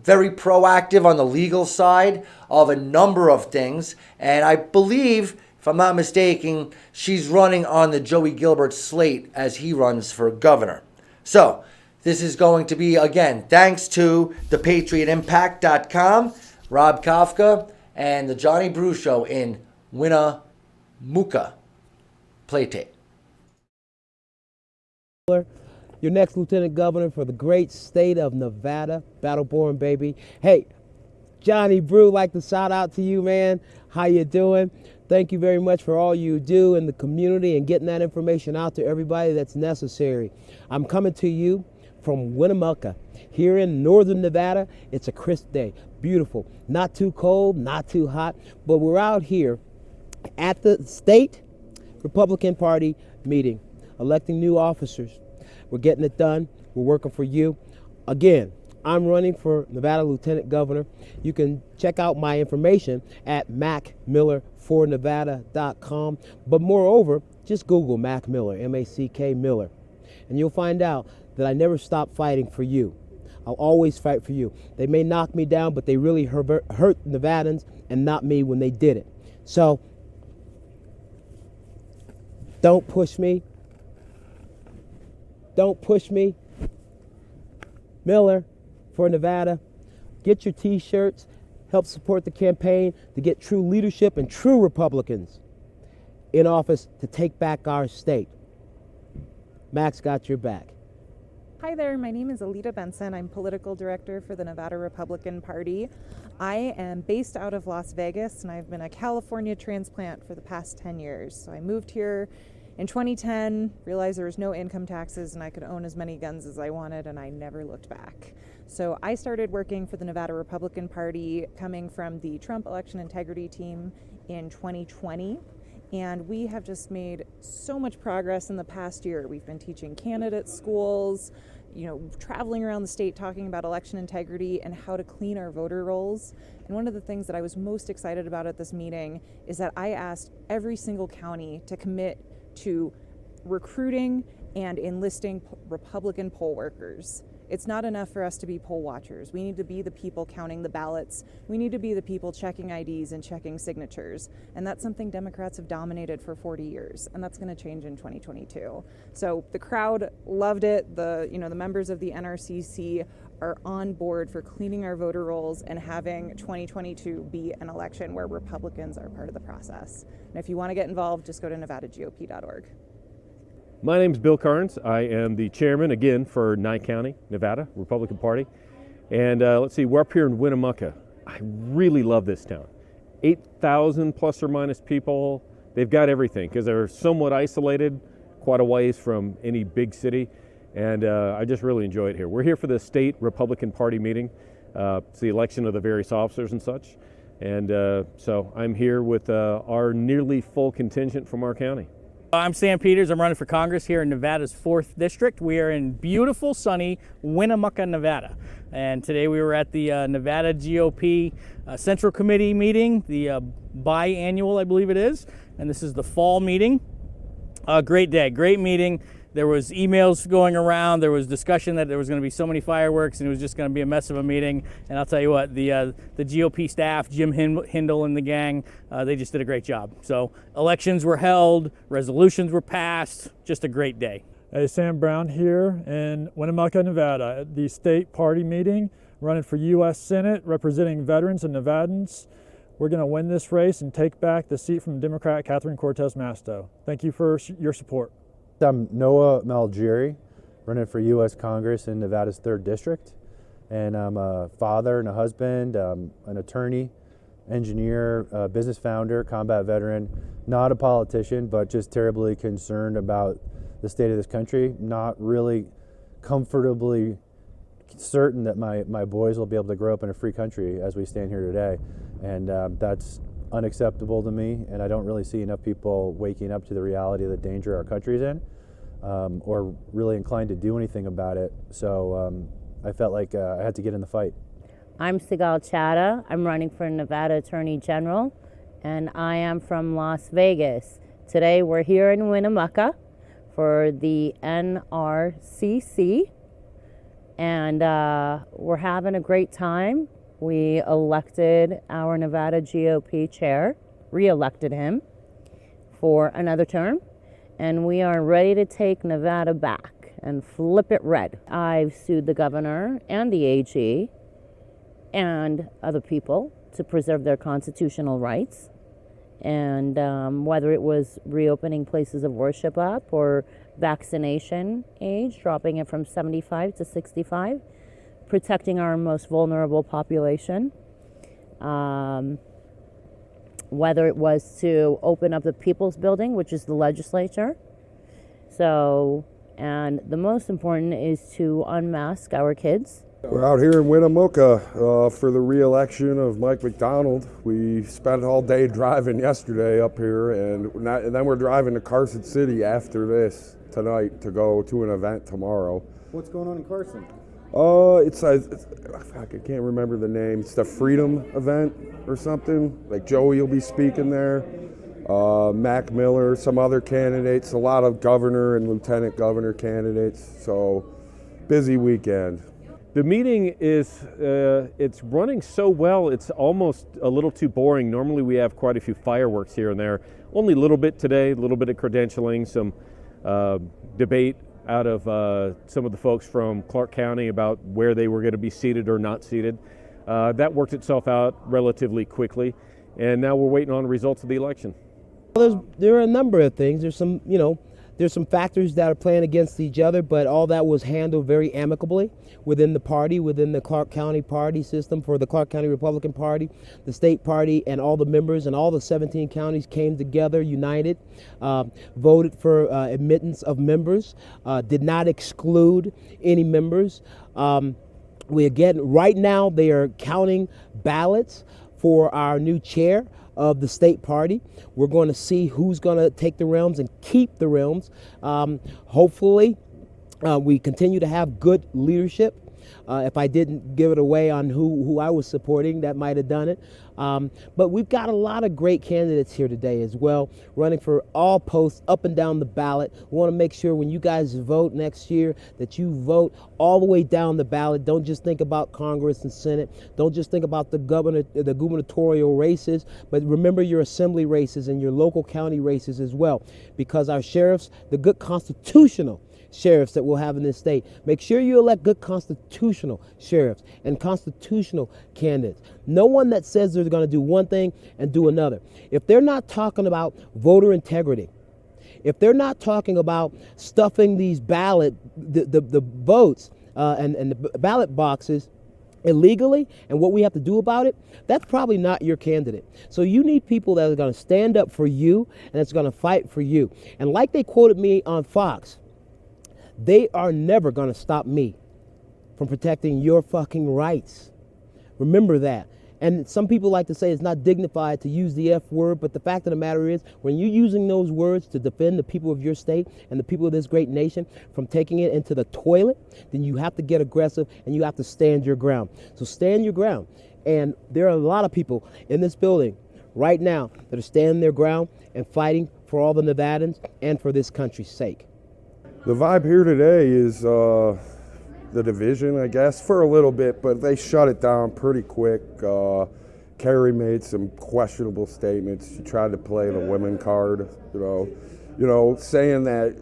very proactive on the legal side of a number of things. And I believe, if I'm not mistaken, she's running on the Joey Gilbert slate as he runs for governor. So this is going to be, again, thanks to thepatriotimpact.com, Rob Kafka, and the Johnny Brew Show in Winnemucca. Play tape. Your next lieutenant governor for the great state of Nevada, Battleborn, baby. Hey, Johnny Brew, like to shout out to you, man. How you doing? Thank you very much for all you do in the community and getting that information out to everybody that's necessary. I'm coming to you from Winnemucca. Here in northern Nevada, it's a crisp day. Beautiful. Not too cold, not too hot, but we're out here at the state Republican Party meeting, electing new officers. We're getting it done. We're working for you. Again, I'm running for Nevada Lieutenant Governor. You can check out my information at macmillerfornevada.com. But moreover, just Google Mac Miller, M-A-C-K Miller. And you'll find out that I never stop fighting for you. I'll always fight for you. They may knock me down, but they really hurt Nevadans and not me when they did it. So, don't push me. Don't push me. Miller for Nevada. Get your t-shirts. Help support the campaign to get true leadership and true Republicans in office to take back our state. Max got your back. Hi there, my name is Alita Benson. I'm political director for the Nevada Republican Party. I am based out of Las Vegas, and I've been a California transplant for the past 10 years. So I moved here in 2010, realized there was no income taxes and I could own as many guns as I wanted, and I never looked back. So I started working for the Nevada Republican Party coming from the Trump election integrity team in 2020. And we have just made so much progress in the past year. We've been teaching candidate schools, traveling around the state talking about election integrity and how to clean our voter rolls. And one of the things that I was most excited about at this meeting is that I asked every single county to commit to recruiting and enlisting Republican poll workers. It's not enough for us to be poll watchers. We need to be the people counting the ballots. We need to be the people checking IDs and checking signatures. And that's something Democrats have dominated for 40 years. And that's going to change in 2022. So the crowd loved it. The members of the NRCC are on board for cleaning our voter rolls and having 2022 be an election where Republicans are part of the process. And if you want to get involved, just go to nevadagop.org. My name is Bill Carnes. I am the chairman, again, for Nye County, Nevada, Republican Party. And let's see, we're up here in Winnemucca. I really love this town. 8,000 plus or minus people. They've got everything because they're somewhat isolated, quite a ways from any big city. And I just really enjoy it here. We're here for the state Republican Party meeting. It's the election of the various officers and such. And so I'm here with our nearly full contingent from our county. I'm Sam Peters. I'm running for Congress here in Nevada's 4th District. We are in beautiful, sunny Winnemucca, Nevada. And today we were at the Nevada GOP Central Committee meeting, the biannual, I believe it is. And this is the fall meeting. Great day, great meeting. There was emails going around. There was discussion that there was going to be so many fireworks and it was just going to be a mess of a meeting. And I'll tell you what, the GOP staff, Jim Hindle and the gang, they just did a great job. So elections were held, resolutions were passed, just a great day. Hey, Sam Brown here in Winnemucca, Nevada at the state party meeting, running for U.S. Senate, representing veterans and Nevadans. We're going to win this race and take back the seat from Democrat Catherine Cortez Masto. Thank you for your support. I'm Noah Malgeri, running for U.S. Congress in Nevada's 3rd District. And I'm a father and a husband, an attorney, engineer, business founder, combat veteran, not a politician, but just terribly concerned about the state of this country, not really comfortably certain that my boys will be able to grow up in a free country as we stand here today. And that's unacceptable to me, and I don't really see enough people waking up to the reality of the danger our country's in, or really inclined to do anything about it. So I felt like I had to get in the fight. I'm Sigal Chadha. I'm running for Nevada Attorney General, and I am from Las Vegas. Today we're here in Winnemucca for the NRCC, and we're having a great time. We elected our Nevada GOP chair, re-elected him for another term, and we are ready to take Nevada back and flip it red. I've sued the governor and the AG and other people to preserve their constitutional rights, and whether it was reopening places of worship up or vaccination age, dropping it from 75 to 65, protecting our most vulnerable population, whether it was to open up the People's Building, which is the Legislature. So, and the most important is to unmask our kids. We're out here in Winnemucca for the re-election of Mike Mcdonald. We spent all day driving yesterday up here, and then we're driving to Carson City after this tonight to go to an event tomorrow. What's going on in Carson? I can't remember the name. It's the Freedom event or something. Like Joey will be speaking there. Mac Miller, some other candidates, a lot of governor and lieutenant governor candidates. So busy weekend. The meeting is, it's running so well, it's almost a little too boring. Normally we have quite a few fireworks here and there. Only a little bit today, a little bit of credentialing, some debate out of some of the folks from Clark County about where they were going to be seated or not seated. That worked itself out relatively quickly, and now we're waiting on the results of the election. There are a number of things. There's some, there's some factors that are playing against each other, but all that was handled very amicably within the party, within the Clark County party system for the Clark County Republican Party. The state party and all the members and all the 17 counties came together, united, voted for admittance of members, did not exclude any members. Right now they are counting ballots for our new chair of the state party. We're going to see who's going to take the realms and keep the realms. Hopefully, we continue to have good leadership. If I didn't give it away on who I was supporting, that might have done it. But we've got a lot of great candidates here today as well, running for all posts up and down the ballot. We want to make sure when you guys vote next year that you vote all the way down the ballot. Don't just think about Congress and Senate. Don't just think about the gubernatorial races, but remember your assembly races and your local county races as well, because our sheriffs, the good constitutional sheriffs that we'll have in this state. Make sure you elect good constitutional sheriffs and constitutional candidates. No one that says they're going to do one thing and do another. If they're not talking about voter integrity, if they're not talking about stuffing these the votes and the ballot boxes illegally and what we have to do about it, that's probably not your candidate. So you need people that are going to stand up for you and that's going to fight for you. And like they quoted me on Fox, they are never going to stop me from protecting your fucking rights. Remember that. And some people like to say it's not dignified to use the F word, but the fact of the matter is, when you're using those words to defend the people of your state and the people of this great nation from taking it into the toilet, then you have to get aggressive and you have to stand your ground. So stand your ground. And there are a lot of people in this building right now that are standing their ground and fighting for all the Nevadans and for this country's sake. The vibe here today is the division, I guess, for a little bit, but they shut it down pretty quick. Kerry made some questionable statements. She tried to play the women card, you know, saying that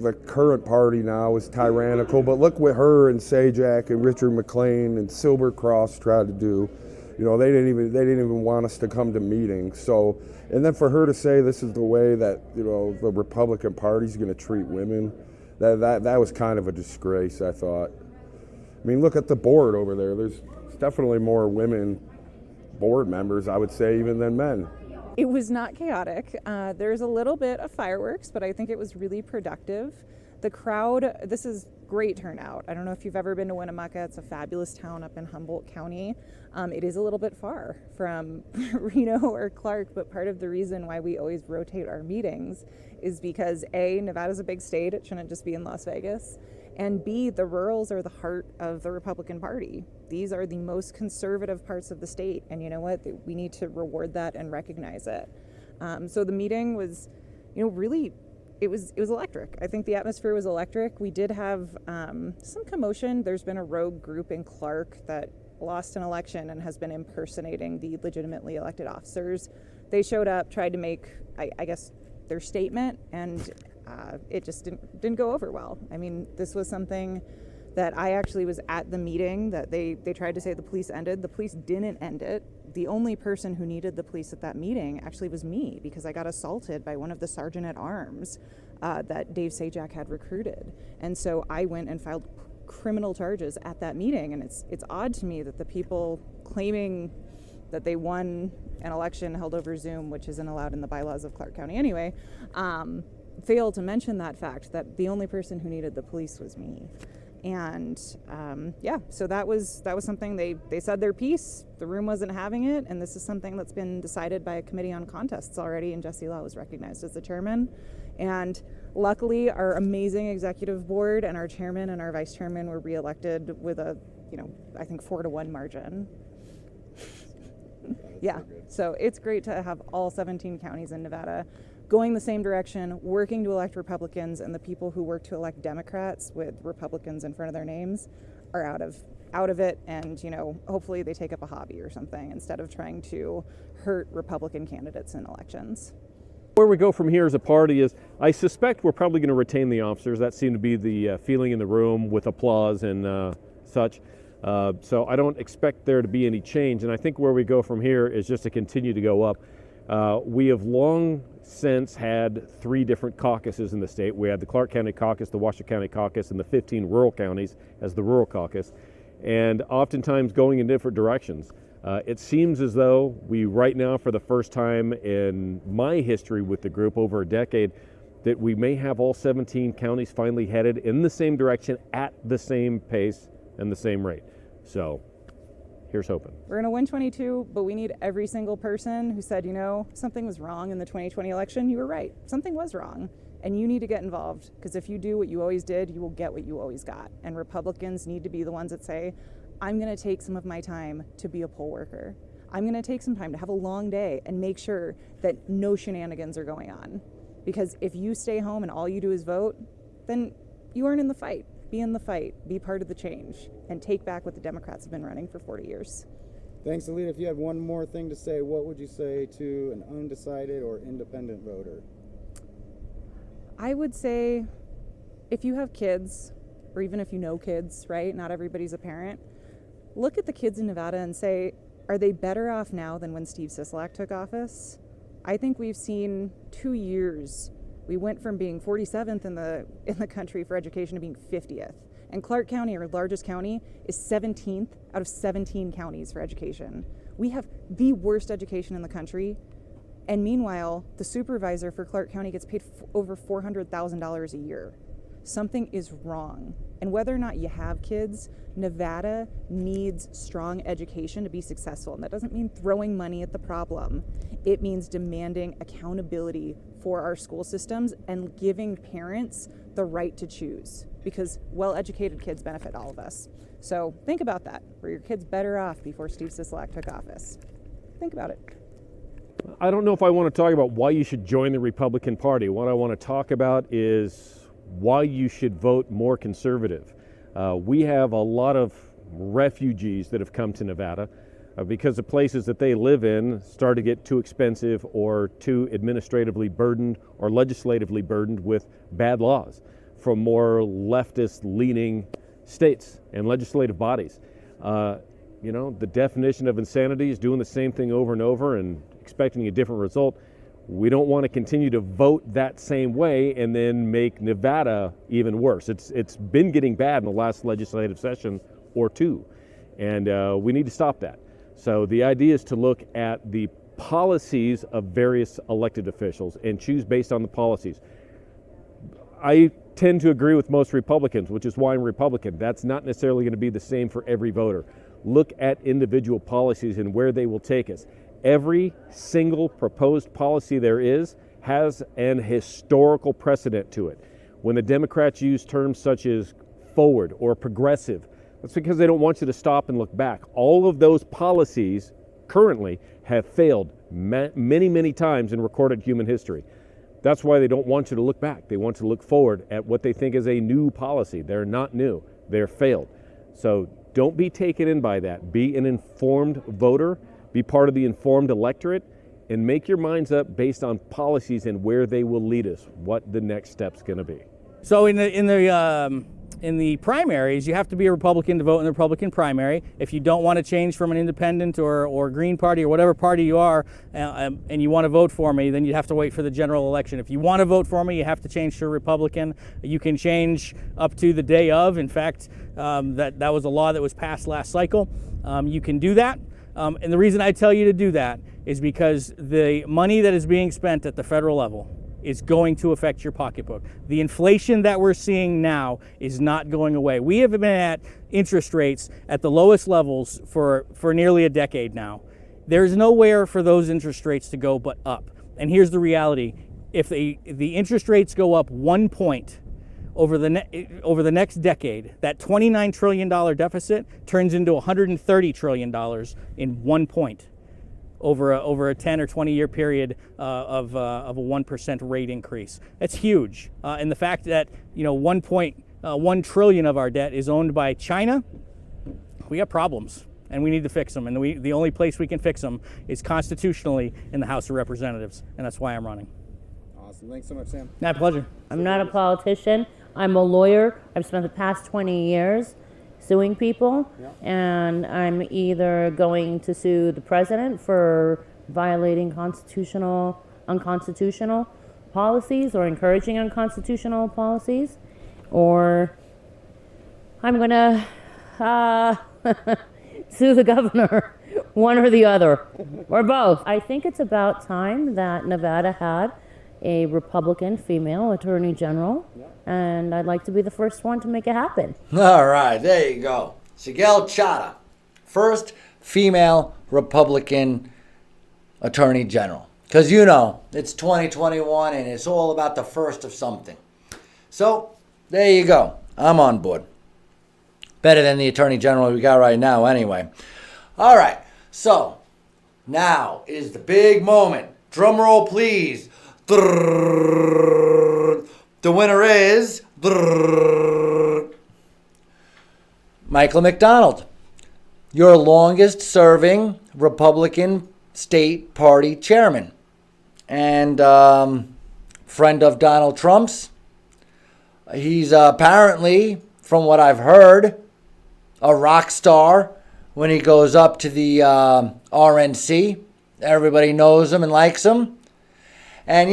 the current party now is tyrannical, but look what her and Sajak and Richard McLean and Silvercross tried to do. You know, they didn't even want us to come to meetings. So, and then for her to say this is the way that, you know, the Republican Party's going to treat women, that was kind of a disgrace, I thought. I mean, look at the board over there. There's definitely more women board members, I would say, even than men. It was not chaotic. There's a little bit of fireworks, but I think it was really productive. The crowd, this is great turnout. I don't know if you've ever been to Winnemucca. It's a fabulous town up in Humboldt County. It is a little bit far from Reno or Clark, but part of the reason why we always rotate our meetings is because A, Nevada's a big state. It shouldn't just be in Las Vegas. And B, the rurals are the heart of the Republican Party. These are the most conservative parts of the state. And you know what? We need to reward that and recognize it. So the meeting was, you know, really, it was electric. I think the atmosphere was electric. We did have some commotion. There's been a rogue group in Clark that lost an election and has been impersonating the legitimately elected officers. They showed up, tried to make, I guess, their statement, and it just didn't go over well. I mean, this was something that I actually was at the meeting that they tried to say the police ended. The police didn't end it. The only person who needed the police at that meeting actually was me, because I got assaulted by one of the sergeant-at-arms that Dave Sajak had recruited. And so I went and filed criminal charges at that meeting. And it's odd to me that the people claiming that they won an election held over Zoom, which isn't allowed in the bylaws of Clark County anyway, failed to mention that fact, that the only person who needed the police was me. And yeah, so that was something they said their piece. The room wasn't having it, and this is something that's been decided by a committee on contests already, and Jesse Law was recognized as the chairman. And luckily, our amazing executive board and our chairman and our vice chairman were reelected with a, you know, I think 4-1 margin. Yeah, so it's great to have all 17 counties in Nevada going the same direction, working to elect Republicans, and the people who work to elect Democrats with Republicans in front of their names are out of it, and, you know, hopefully they take up a hobby or something instead of trying to hurt Republican candidates in elections. Where we go from here as a party is, I suspect we're probably going to retain the officers. That seemed to be the feeling in the room with applause and such. So I don't expect there to be any change, and I think where we go from here is just to continue to go up. We have long since had 3 different caucuses in the state. We had the Clark County Caucus, the Washoe County Caucus, and the 15 rural counties as the rural caucus, and oftentimes going in different directions. It seems as though we right now, for the first time in my history with the group over a decade, that we may have all 17 counties finally headed in the same direction at the same pace and the same rate. So here's hoping. We're going to win 22, but we need every single person who said, you know, something was wrong in the 2020 election. You were right. Something was wrong. And you need to get involved, because if you do what you always did, you will get what you always got. And Republicans need to be the ones that say, I'm going to take some of my time to be a poll worker. I'm going to take some time to have a long day and make sure that no shenanigans are going on. Because if you stay home and all you do is vote, then you aren't in the fight. Be in the fight, be part of the change, and take back what the Democrats have been running for 40 years. Thanks, Alita. If you had one more thing to say, what would you say to an undecided or independent voter? I would say, if you have kids, or even if you know kids, right? Not everybody's a parent. Look at the kids in Nevada and say, are they better off now than when Steve Sisolak took office? I think we've seen 2 years. We went from being 47th in the country for education to being 50th. And Clark County, our largest county, is 17th out of 17 counties for education. We have the worst education in the country. And meanwhile, the supervisor for Clark County gets paid over $400,000 a year. Something is wrong. And whether or not you have kids, Nevada needs strong education to be successful. And that doesn't mean throwing money at the problem. It means demanding accountability for our school systems and giving parents the right to choose, because well-educated kids benefit all of us. So think about that. Were your kids better off before Steve Sisolak took office? Think about it. I don't know if I want to talk about why you should join the Republican Party. What I want to talk about is why you should vote more conservative. We have a lot of refugees that have come to Nevada because the places that they live in start to get too expensive or too administratively burdened or legislatively burdened with bad laws from more leftist-leaning states and legislative bodies. You know, the definition of insanity is doing the same thing over and over and expecting a different result. We don't want to continue to vote that same way and then make Nevada even worse. It's been getting bad in the last legislative session or two, and we need to stop that. So the idea is to look at the policies of various elected officials and choose based on the policies. I tend to agree with most Republicans, which is why I'm Republican. That's not necessarily going to be the same for every voter. Look at individual policies and where they will take us. Every single proposed policy there is has an historical precedent to it. When the Democrats use terms such as forward or progressive, that's because they don't want you to stop and look back. All of those policies currently have failed many, many times in recorded human history. That's why they don't want you to look back. They want you to look forward at what they think is a new policy. They're not new. They're failed. So don't be taken in by that. Be an informed voter. Be part of the informed electorate and make your minds up based on policies and where they will lead us, what the next step's going to be. So in the primaries, you have to be a Republican to vote in the Republican primary. If you don't want to change from an independent or Green Party or whatever party you are, and you want to vote for me, then you have to wait for the general election. If you want to vote for me, you have to change to a Republican. You can change up to the day of. In fact, that was a law that was passed last cycle. You can do that. And the reason I tell you to do that is because the money that is being spent at the federal level is going to affect your pocketbook. The inflation that we're seeing now is not going away. We have been at interest rates at the lowest levels for nearly a decade now. There's nowhere for those interest rates to go but up. And here's the reality. If the interest rates go up 1 point over the next decade, that $29 trillion deficit turns into $130 trillion in 1 point over a 10 or 20 year period of a 1% rate increase. That's huge. And the fact that 1.1 trillion of our debt is owned by China, we have problems and we need to fix them. And the only place we can fix them is constitutionally in the House of Representatives, and that's why I'm running. Awesome. Thanks so much, Sam. My pleasure. I'm not a politician. I'm a lawyer. I've spent the past 20 years suing people, and I'm either going to sue the president for violating unconstitutional policies or encouraging unconstitutional policies, or I'm going to sue the governor, one or the other, or both. I think it's about time that Nevada had a Republican female attorney general, and I'd like to be the first one to make it happen. All right, there you go. Sigel Chata, first female Republican attorney general. Because it's 2021 and it's all about the first of something. So, there you go. I'm on board. Better than the attorney general we got right now anyway. All right, so now is the big moment. Drum roll, please. The winner is Michael Mcdonald, your longest serving Republican state party chairman and friend of Donald Trump's. He's apparently, from what I've heard, a rock star when he goes up to the RNC. Everybody knows him and likes him. And,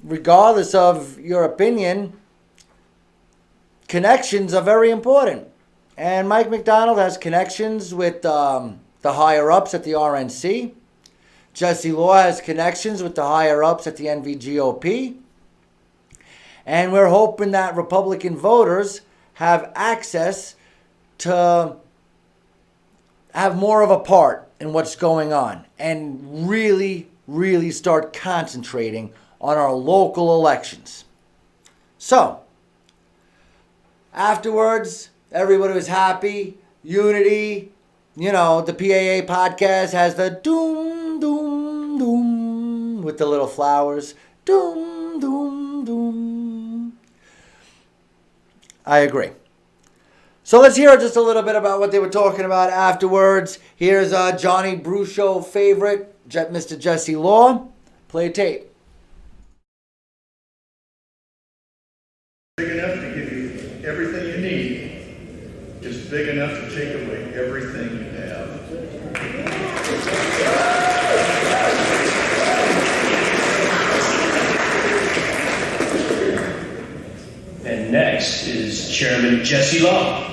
regardless of your opinion, connections are very important. And Mike Mcdonald has connections with the higher-ups at the RNC. Jesse Law has connections with the higher-ups at the NVGOP. And we're hoping that Republican voters have access to have more of a part in what's going on and really, really start concentrating on our local elections. So, afterwards, everybody was happy. Unity, you know, the PAA podcast has the doom, doom, doom with the little flowers. Doom, doom, doom. I agree. So let's hear just a little bit about what they were talking about afterwards. Here's Johnny Brew Show favorite, Mr. Jesse Law. Play tape. Big enough to give you everything you need, just big enough to take away everything you have. And next is Chairman Jesse Law.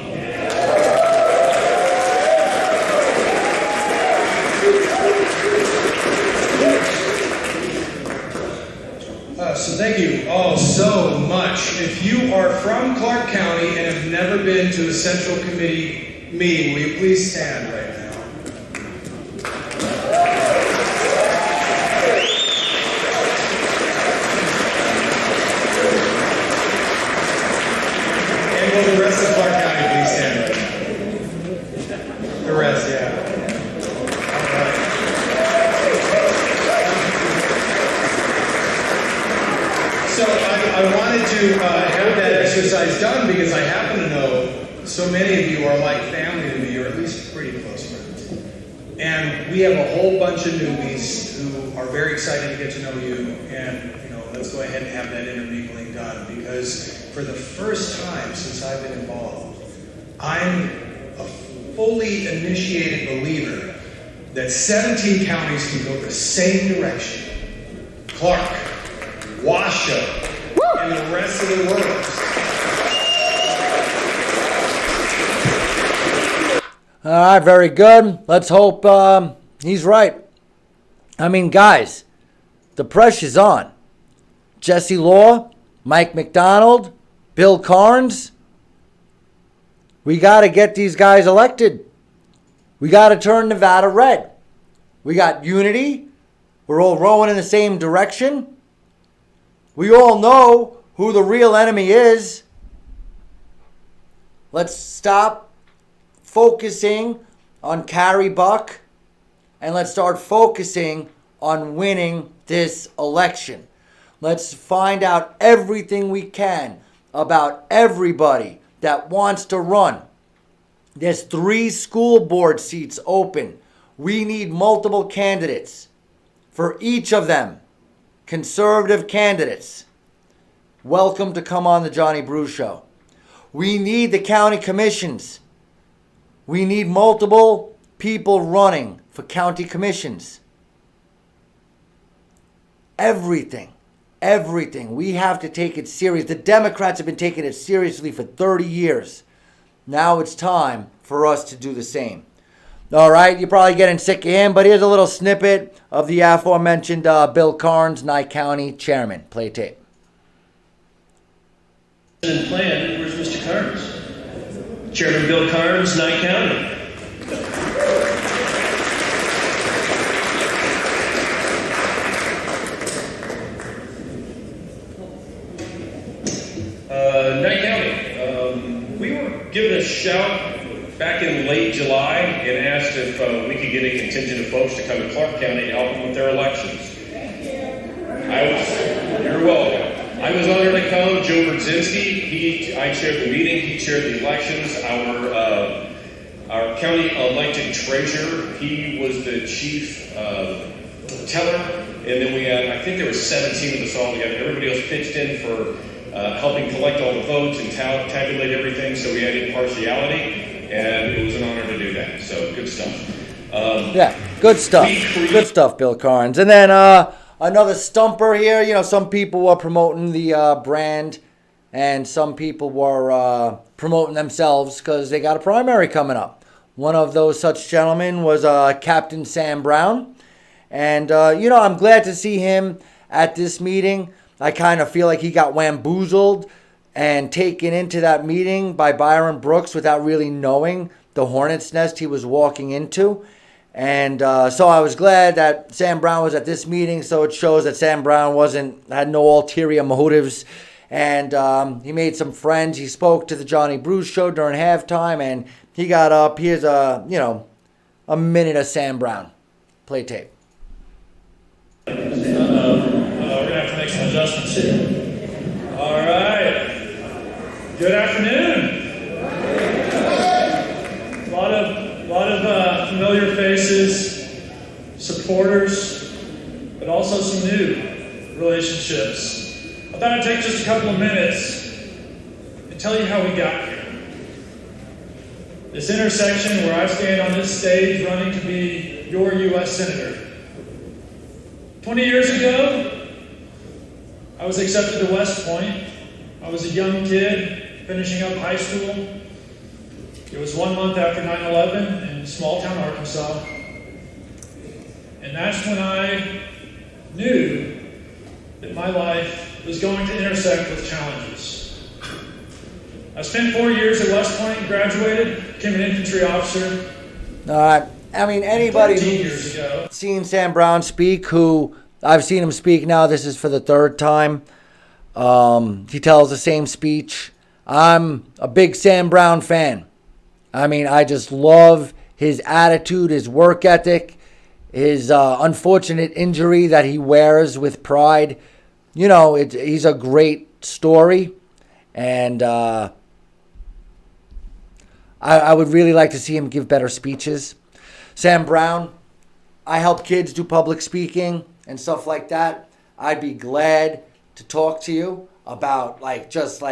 So thank you all so much. If you are from Clark County and have never been to a Central Committee meeting, will you please stand right now? And will the rest of Clark County please stand right now? The rest, yeah. So I wanted to have that exercise done because I happen to know so many of you are like family to me, or at least pretty close friends. And we have a whole bunch of newbies who are very excited to get to know you. And let's go ahead and have that intermingling done, because for the first time since I've been involved, I'm a fully initiated believer that 17 counties can go the same direction. Clark, Washoe, and the rest of the world. All right, very good. Let's hope he's right. I mean, guys, the pressure's on. Jesse Law, Mike Mcdonald, Bill Carnes. We got to get these guys elected. We got to turn Nevada red. We got unity. We're all rowing in the same direction. We all know who the real enemy is. Let's stop focusing on Carrie Buck and let's start focusing on winning this election. Let's find out everything we can about everybody that wants to run. There's 3 school board seats open. We need multiple candidates for each of them. Conservative candidates. Welcome to come on the Johnny Brew Show. We need the county commissions. We need multiple people running for county commissions. Everything. We have to take it serious. The Democrats have been taking it seriously for 30 years. Now it's time for us to do the same. All right, you're probably getting sick of him, but here's a little snippet of the aforementioned Bill Carnes, Nye County Chairman. Play tape. And plan, where's Mr. Carnes? Chairman Bill Carnes, Nye County. Nye County, we were given a shout back in late July and asked if we could get a contingent of folks to come to Clark County to help them with their elections. You're welcome. I was honored to come. Joe Brzezinski, I chaired the meeting, he chaired the elections. Our county elected treasurer, he was the chief teller, and then we had, I think there were 17 of us all together. Everybody else pitched in for helping collect all the votes and tabulate everything, so we had impartiality. And it was an honor to do that. So good stuff. Yeah, good stuff. Good stuff, Bill Carnes. And then another stumper here. Some people are promoting the brand and some people were promoting themselves because they got a primary coming up. One of those such gentlemen was Captain Sam Brown. And, I'm glad to see him at this meeting. I kind of feel like he got wamboozled and taken into that meeting by Byron Brooks without really knowing the hornet's nest he was walking into. And so I was glad that Sam Brown was at this meeting, so it shows that Sam Brown had no ulterior motives. And he made some friends. He spoke to the Johnny Bruce show during halftime, and he got up. Here's a minute of Sam Brown. Play tape. We're going to have to make some adjustments here. All right. Good afternoon. A lot of familiar faces, supporters, but also some new relationships. I thought I'd take just a couple of minutes and tell you how we got here. This intersection where I stand on this stage running to be your U.S. Senator. 20 years ago, I was accepted to West Point. I was a young kid finishing up high school. It was 1 month after 9/11 in small town Arkansas. And that's when I knew that my life was going to intersect with challenges. I spent 4 years at West Point, graduated, became an infantry officer. I mean, anybody who's seen Sam Brown speak, who I've seen him speak now, this is for the third time. He tells the same speech. I'm a big Sam Brown fan. I mean, I just love his attitude, his work ethic, his unfortunate injury that he wears with pride. He's a great story. And I would really like to see him give better speeches. Sam Brown, I help kids do public speaking and stuff like that. I'd be glad to talk to you about just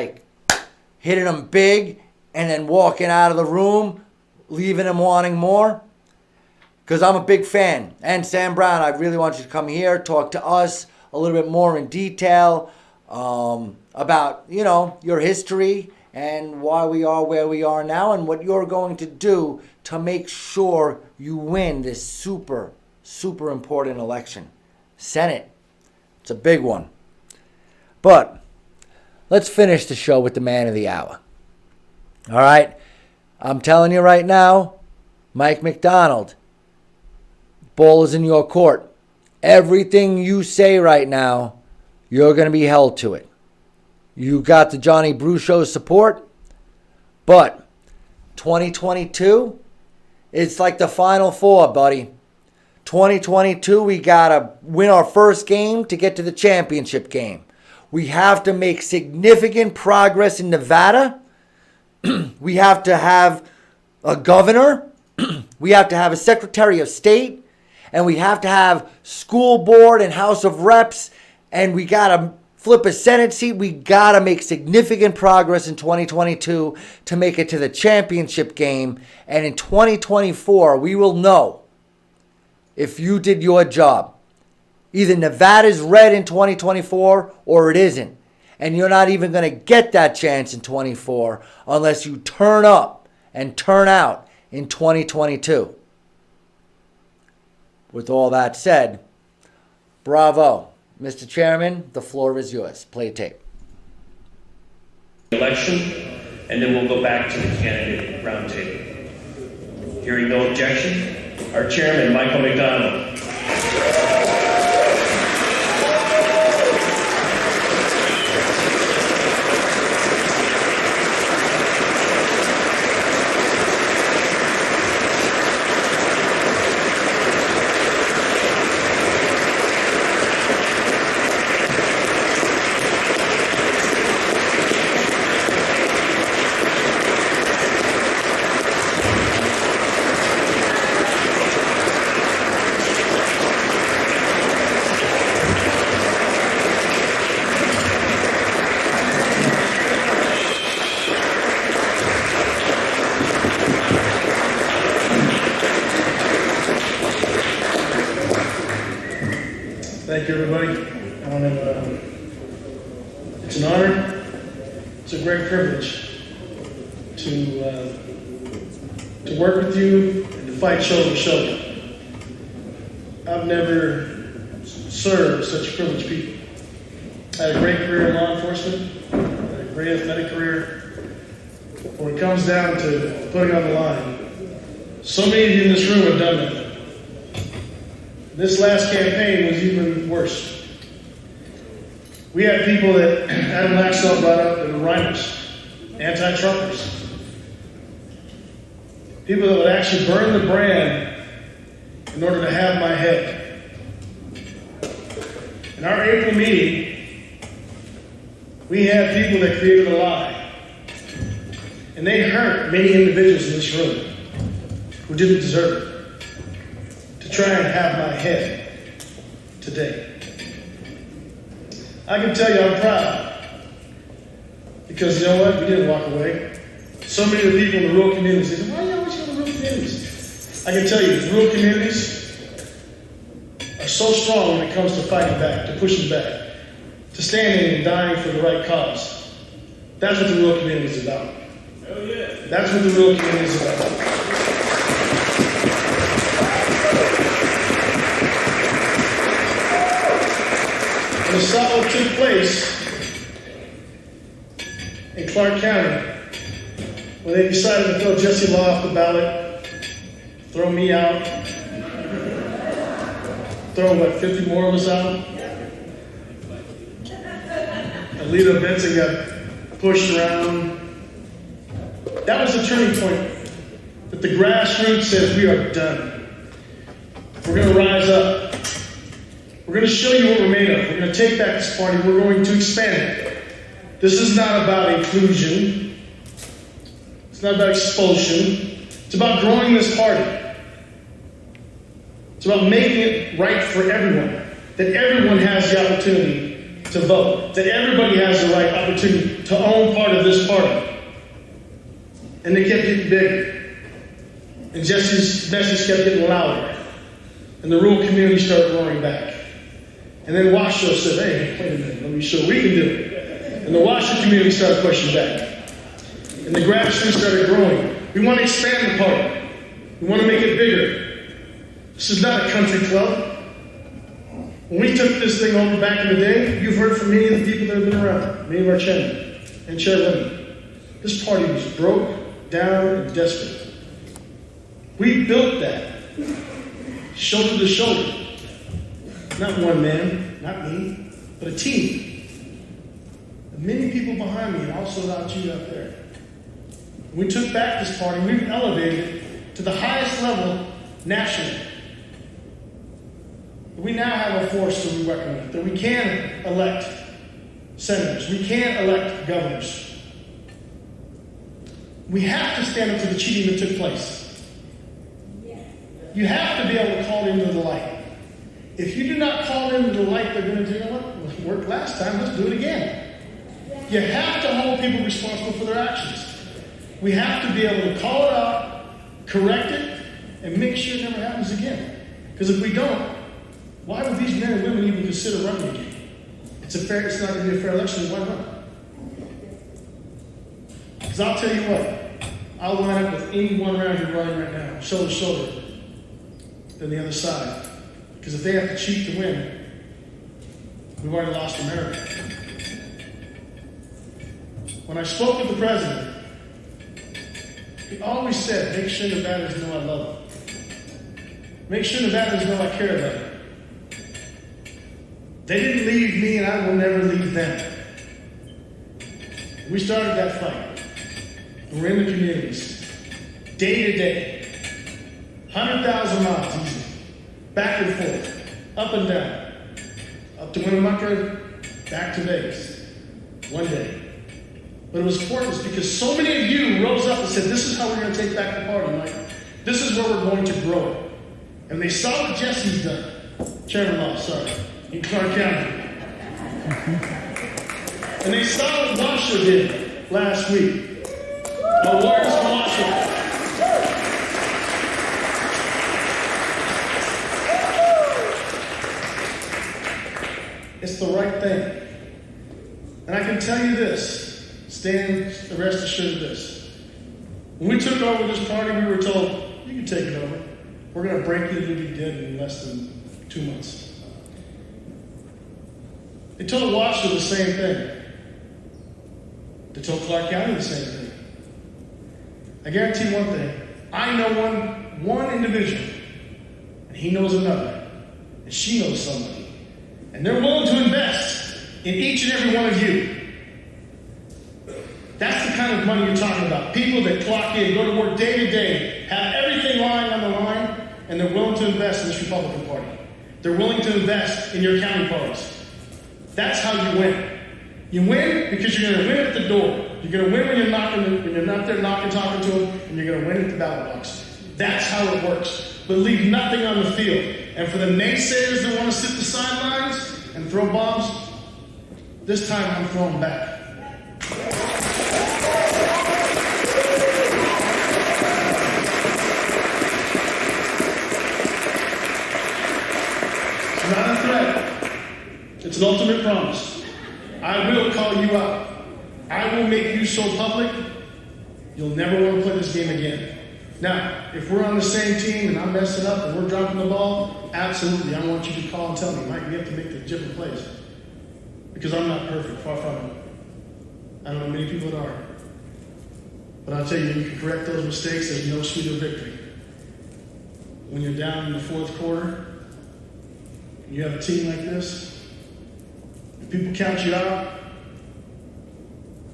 hitting them big and then walking out of the room, leaving them wanting more. Because I'm a big fan. And Sam Brown, I really want you to come here, talk to us a little bit more in detail about, your history and why we are where we are now and what you're going to do to make sure you win this super, super important election. Senate. It's a big one. But let's finish the show with the man of the hour. All right? I'm telling you right now, Mike Mcdonald, ball is in your court. Everything you say right now, you're going to be held to it. You got the Johnny Bruce Show's support, but 2022, it's like the Final Four, buddy. 2022, we got to win our first game to get to the championship game. We have to make significant progress in Nevada. We have to have a governor. We have to have a Secretary of State. And we have to have school board and House of Reps. And we got to flip a Senate seat. We got to make significant progress in 2022 to make it to the championship game. And in 2024, we will know if you did your job. Either Nevada's red in 2024 or it isn't. And you're not even going to get that chance in 24 unless you turn up and turn out in 2022. With all that said, bravo. Mr. Chairman, the floor is yours. Play tape. Election, and then we'll go back to the candidate roundtable. Hearing no objection, our chairman, Michael McDonald. Thank you, everybody. It's an honor It's a great privilege to work with you and to fight shoulder to shoulder. I've never served such privileged people. I had a great career in law enforcement, I had a great athletic career. When it comes down to putting on the line, so many of you in this room have done that. This last campaign was even worse. We had people that Adam Laxalt brought up that were rhymers, anti-Trumpers. People that would actually burn the brand in order to have my head. In our April meeting, we had people that created a lie. And they hurt many individuals in this room who didn't deserve it to try and have my head today. I can tell you I'm proud because you know what? We didn't walk away. So many of the people in the rural communities say, why are you always going to rural communities? I can tell you, rural communities are so strong when it comes to fighting back, to pushing back, to standing and dying for the right cause. That's what the rural community is about. That's what the rural community is about. When the assault took place in Clark County, when they decided to throw Jesse Law off the ballot, throw me out, throw, 50 more of us out? Alita Benson got pushed around. That was the turning point. That the grassroots says we are done. We're going to rise up. We're going to show you what we're made of. We're going to take back this party. We're going to expand it. This is not about inclusion. It's not about expulsion. It's about growing this party. It's about making it right for everyone. That everyone has the opportunity to vote. That everybody has the right opportunity to own part of this party. And they kept getting bigger. And Jesse's message kept getting louder. And the rural community started roaring back. And then Washoe said, hey, wait a minute, let me show we can do it. And the Washoe community started pushing back. And the grassroots started growing. We want to expand the party. We want to make it bigger. This is not a country club. When we took this thing over back in the day, you've heard from many of the people that have been around, many of our chairmen and chairwomen. This party was broke, down, and desperate. We built that, shoulder to shoulder. Not one man, not me, but a team. And many people behind me, and also out you out there. We took back this party, we've elevated it to the highest level nationally. We now have a force to be reckoned with, that we can elect senators, we can elect governors. We have to stand up to the cheating that took place. You have to be able to call into the light. If you do not call into the light, they're going to do, you know what, it worked last time, let's do it again. You have to hold people responsible for their actions. We have to be able to call it out, correct it, and make sure it never happens again. Because if we don't, why would these men and women even consider running again? It's not going to be a fair election, why not? Because I'll tell you what, I'll line up with anyone around here running right now, shoulder to shoulder, than the other side. Because if they have to cheat to win, we've already lost America. When I spoke with the president, he always said, make sure Nevadans know I love them. Make sure Nevadans know I care about them. They didn't leave me, and I will never leave them. We started that fight. We're in the communities, day to day, 100,000 miles easy, back and forth, up and down, up to Winnemucca, back to Vegas, one day. But it was important because so many of you rose up and said, this is how we're going to take back the party, Mike. This is where we're going to grow it. And they saw what Jesse's done, Chairman Law, in Clark County. And they saw what Washoe did last week. Now, where's Washoe? It's the right thing. And I can tell you this, stand rest assured of this. When we took over this party, we were told, you can take it over. We're going to break you, you'll be dead in less than 2 months. They told Washington the same thing. They told Clark County the same thing. I guarantee one thing. I know one individual, and he knows another, and she knows somebody. And they're willing to invest in each and every one of you. That's the kind of money you're talking about. People that clock in, go to work day to day, have everything lying on the line, and they're willing to invest in this Republican Party. They're willing to invest in your county parties. That's how you win. You win because you're going to win at the door. You're going to win when you're not there knocking, talking to them, and you're going to win at the ballot box. That's how it works. But leave nothing on the field. And for the naysayers that want to sit the sidelines and throw bombs, this time I'm throwing back. It's not a threat. It's an ultimate promise. I will call you out. I will make you so public, you'll never want to play this game again. Now, if we're on the same team and I'm messing up and we're dropping the ball, absolutely, I want you to call and tell me. Mike, we have to make the different plays. Because I'm not perfect, far from it. I don't know many people that are. But I'll tell you, you can correct those mistakes, there's no sweeter victory. When you're down in the fourth quarter, and you have a team like this, and people count you out,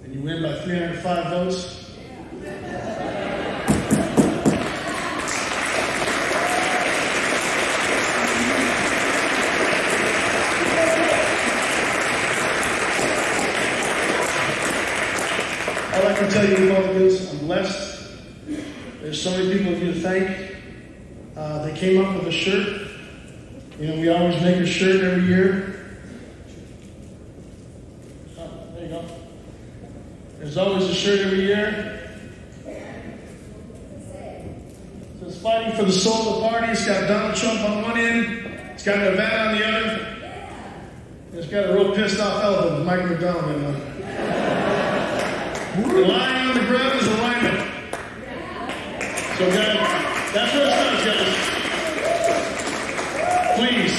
and you win by 305 votes, all I can tell you, Republicans, I'm blessed. There's so many people of you to thank. They came up with a shirt. You know, we always make a shirt every year. Oh, there you go. There's always a shirt every year. So it's fighting for the soul of the party. It's got Donald Trump on one end. It's got Nevada on the other. And it's got a real pissed off elephant with Mike Mcdonald on it. And lying on the ground is a rhino. So guys, that's what it starts, guys. Please,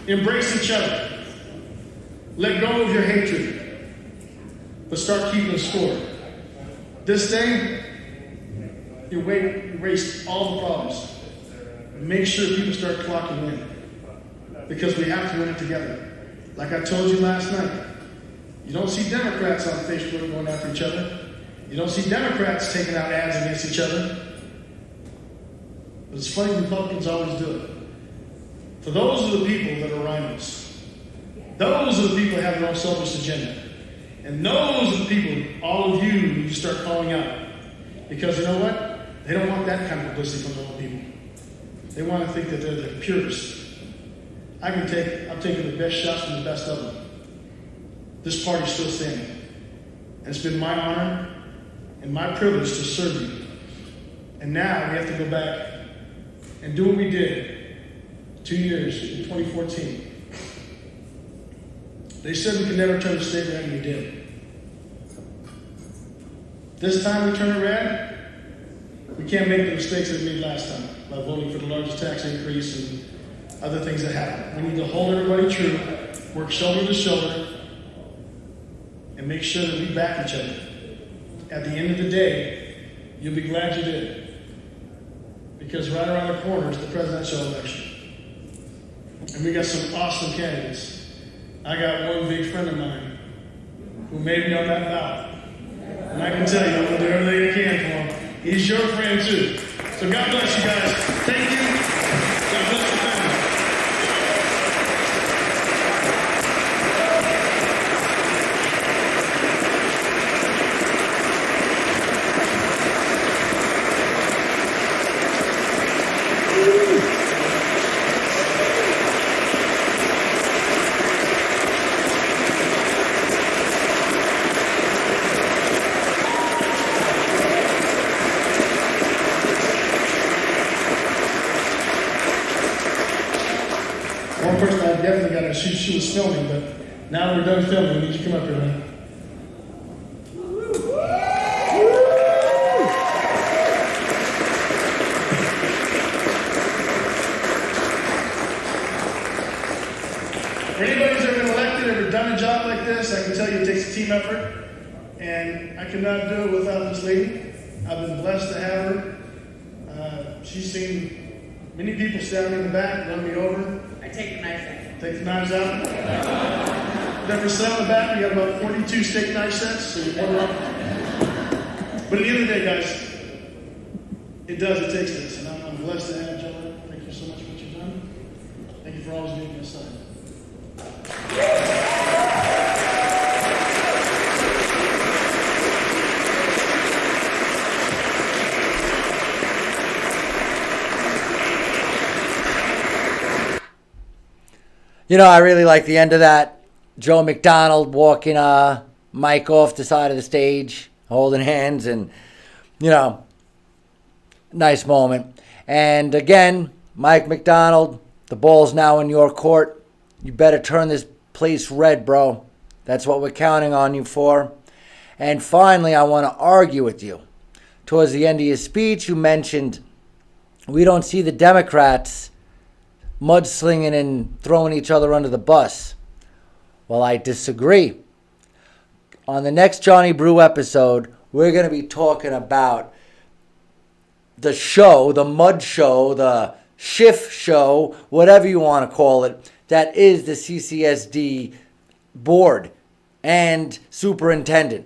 embrace each other. Let go of your hatred. But start keeping score. This thing, you erase all the problems. Make sure people start clocking in. Because we have to win it together. Like I told you last night, you don't see Democrats on Facebook going after each other. You don't see Democrats taking out ads against each other. But it's funny, Republicans always do it. For those are the people that are rhinos. Those are the people that have their own selfish agenda. And those are the people, all of you, need to start calling out. Because you know what? They don't want that kind of publicity from normal people. They want to think that they're the purest. I'm taking the best shots from the best of them. This party's still standing. And it's been my honor and my privilege to serve you. And now we have to go back and do what we did 2 years in 2014. They said we could never turn the state red, and we did. This time we turn it red, we can't make the mistakes that we made last time by voting for the largest tax increase and other things that happened. We need to hold everybody true, work shoulder to shoulder, and make sure that we back each other. At the end of the day, you'll be glad you did. Because right around the corner is the presidential election. And we got some awesome candidates. I got one big friend of mine who made me on that ballot. And I can tell you, I'm going to do everything I can for him. He's your friend too. So God bless you guys. Thank you. God bless your family. One person I definitely got she was filming, but now we're done filming. We need you to come up here, man. anybody who's ever been elected, ever done a job like this, I can tell you it takes a team effort. And I could not do it without this lady. I've been blessed to have her. She's seen many people standing in the back, run me over. I take the knives out. Take the knives out. Never sat in the back. We got about 42 steak knife sets, so you order up. But at the end of the day, guys, it takes this. And I'm blessed to have John. Thank you so much for what you've done. Thank you for always being on my side. You know, I really like the end of that. Joe Mcdonald walking Mike off the side of the stage, holding hands, and, you know, nice moment. And again, Mike McDonald, the ball's now in your court. You better turn this place red, bro. That's what we're counting on you for. And finally, I want to argue with you. Towards the end of your speech, you mentioned we don't see the Democrats mudslinging and throwing each other under the bus. Well, I disagree. On the next Johnny Brew episode, we're going to be talking about the show, the mud show, the shift show, whatever you want to call it, that is the CCSD board and superintendent.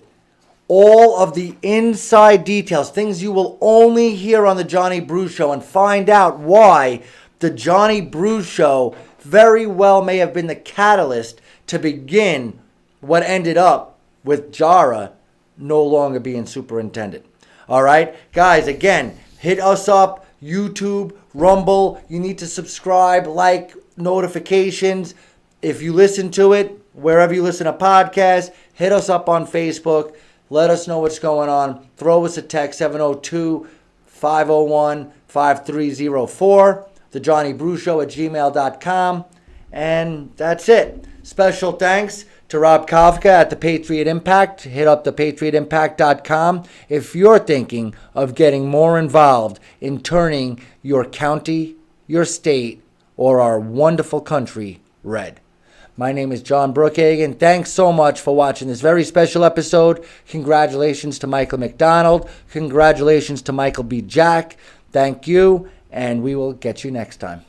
All of the inside details, things you will only hear on the Johnny Brew Show, and find out why the Johnny Brew Show very well may have been the catalyst to begin what ended up with Jara no longer being superintendent. All right, guys, again, hit us up, YouTube, Rumble. You need to subscribe, like, notifications. If you listen to it, wherever you listen to podcasts, hit us up on Facebook. Let us know what's going on. Throw us a text, 702-501-5304. The Johnny Brew Show at gmail.com. And that's it. Special thanks to Rob Kafka at the Patriot Impact. Hit up thepatriotimpact.com if you're thinking of getting more involved in turning your county, your state, or our wonderful country red. My name is John Brookhagen. Thanks so much for watching this very special episode. Congratulations to Michael McDonald. Congratulations to Michael B. Jack. Thank you. And we will get you next time.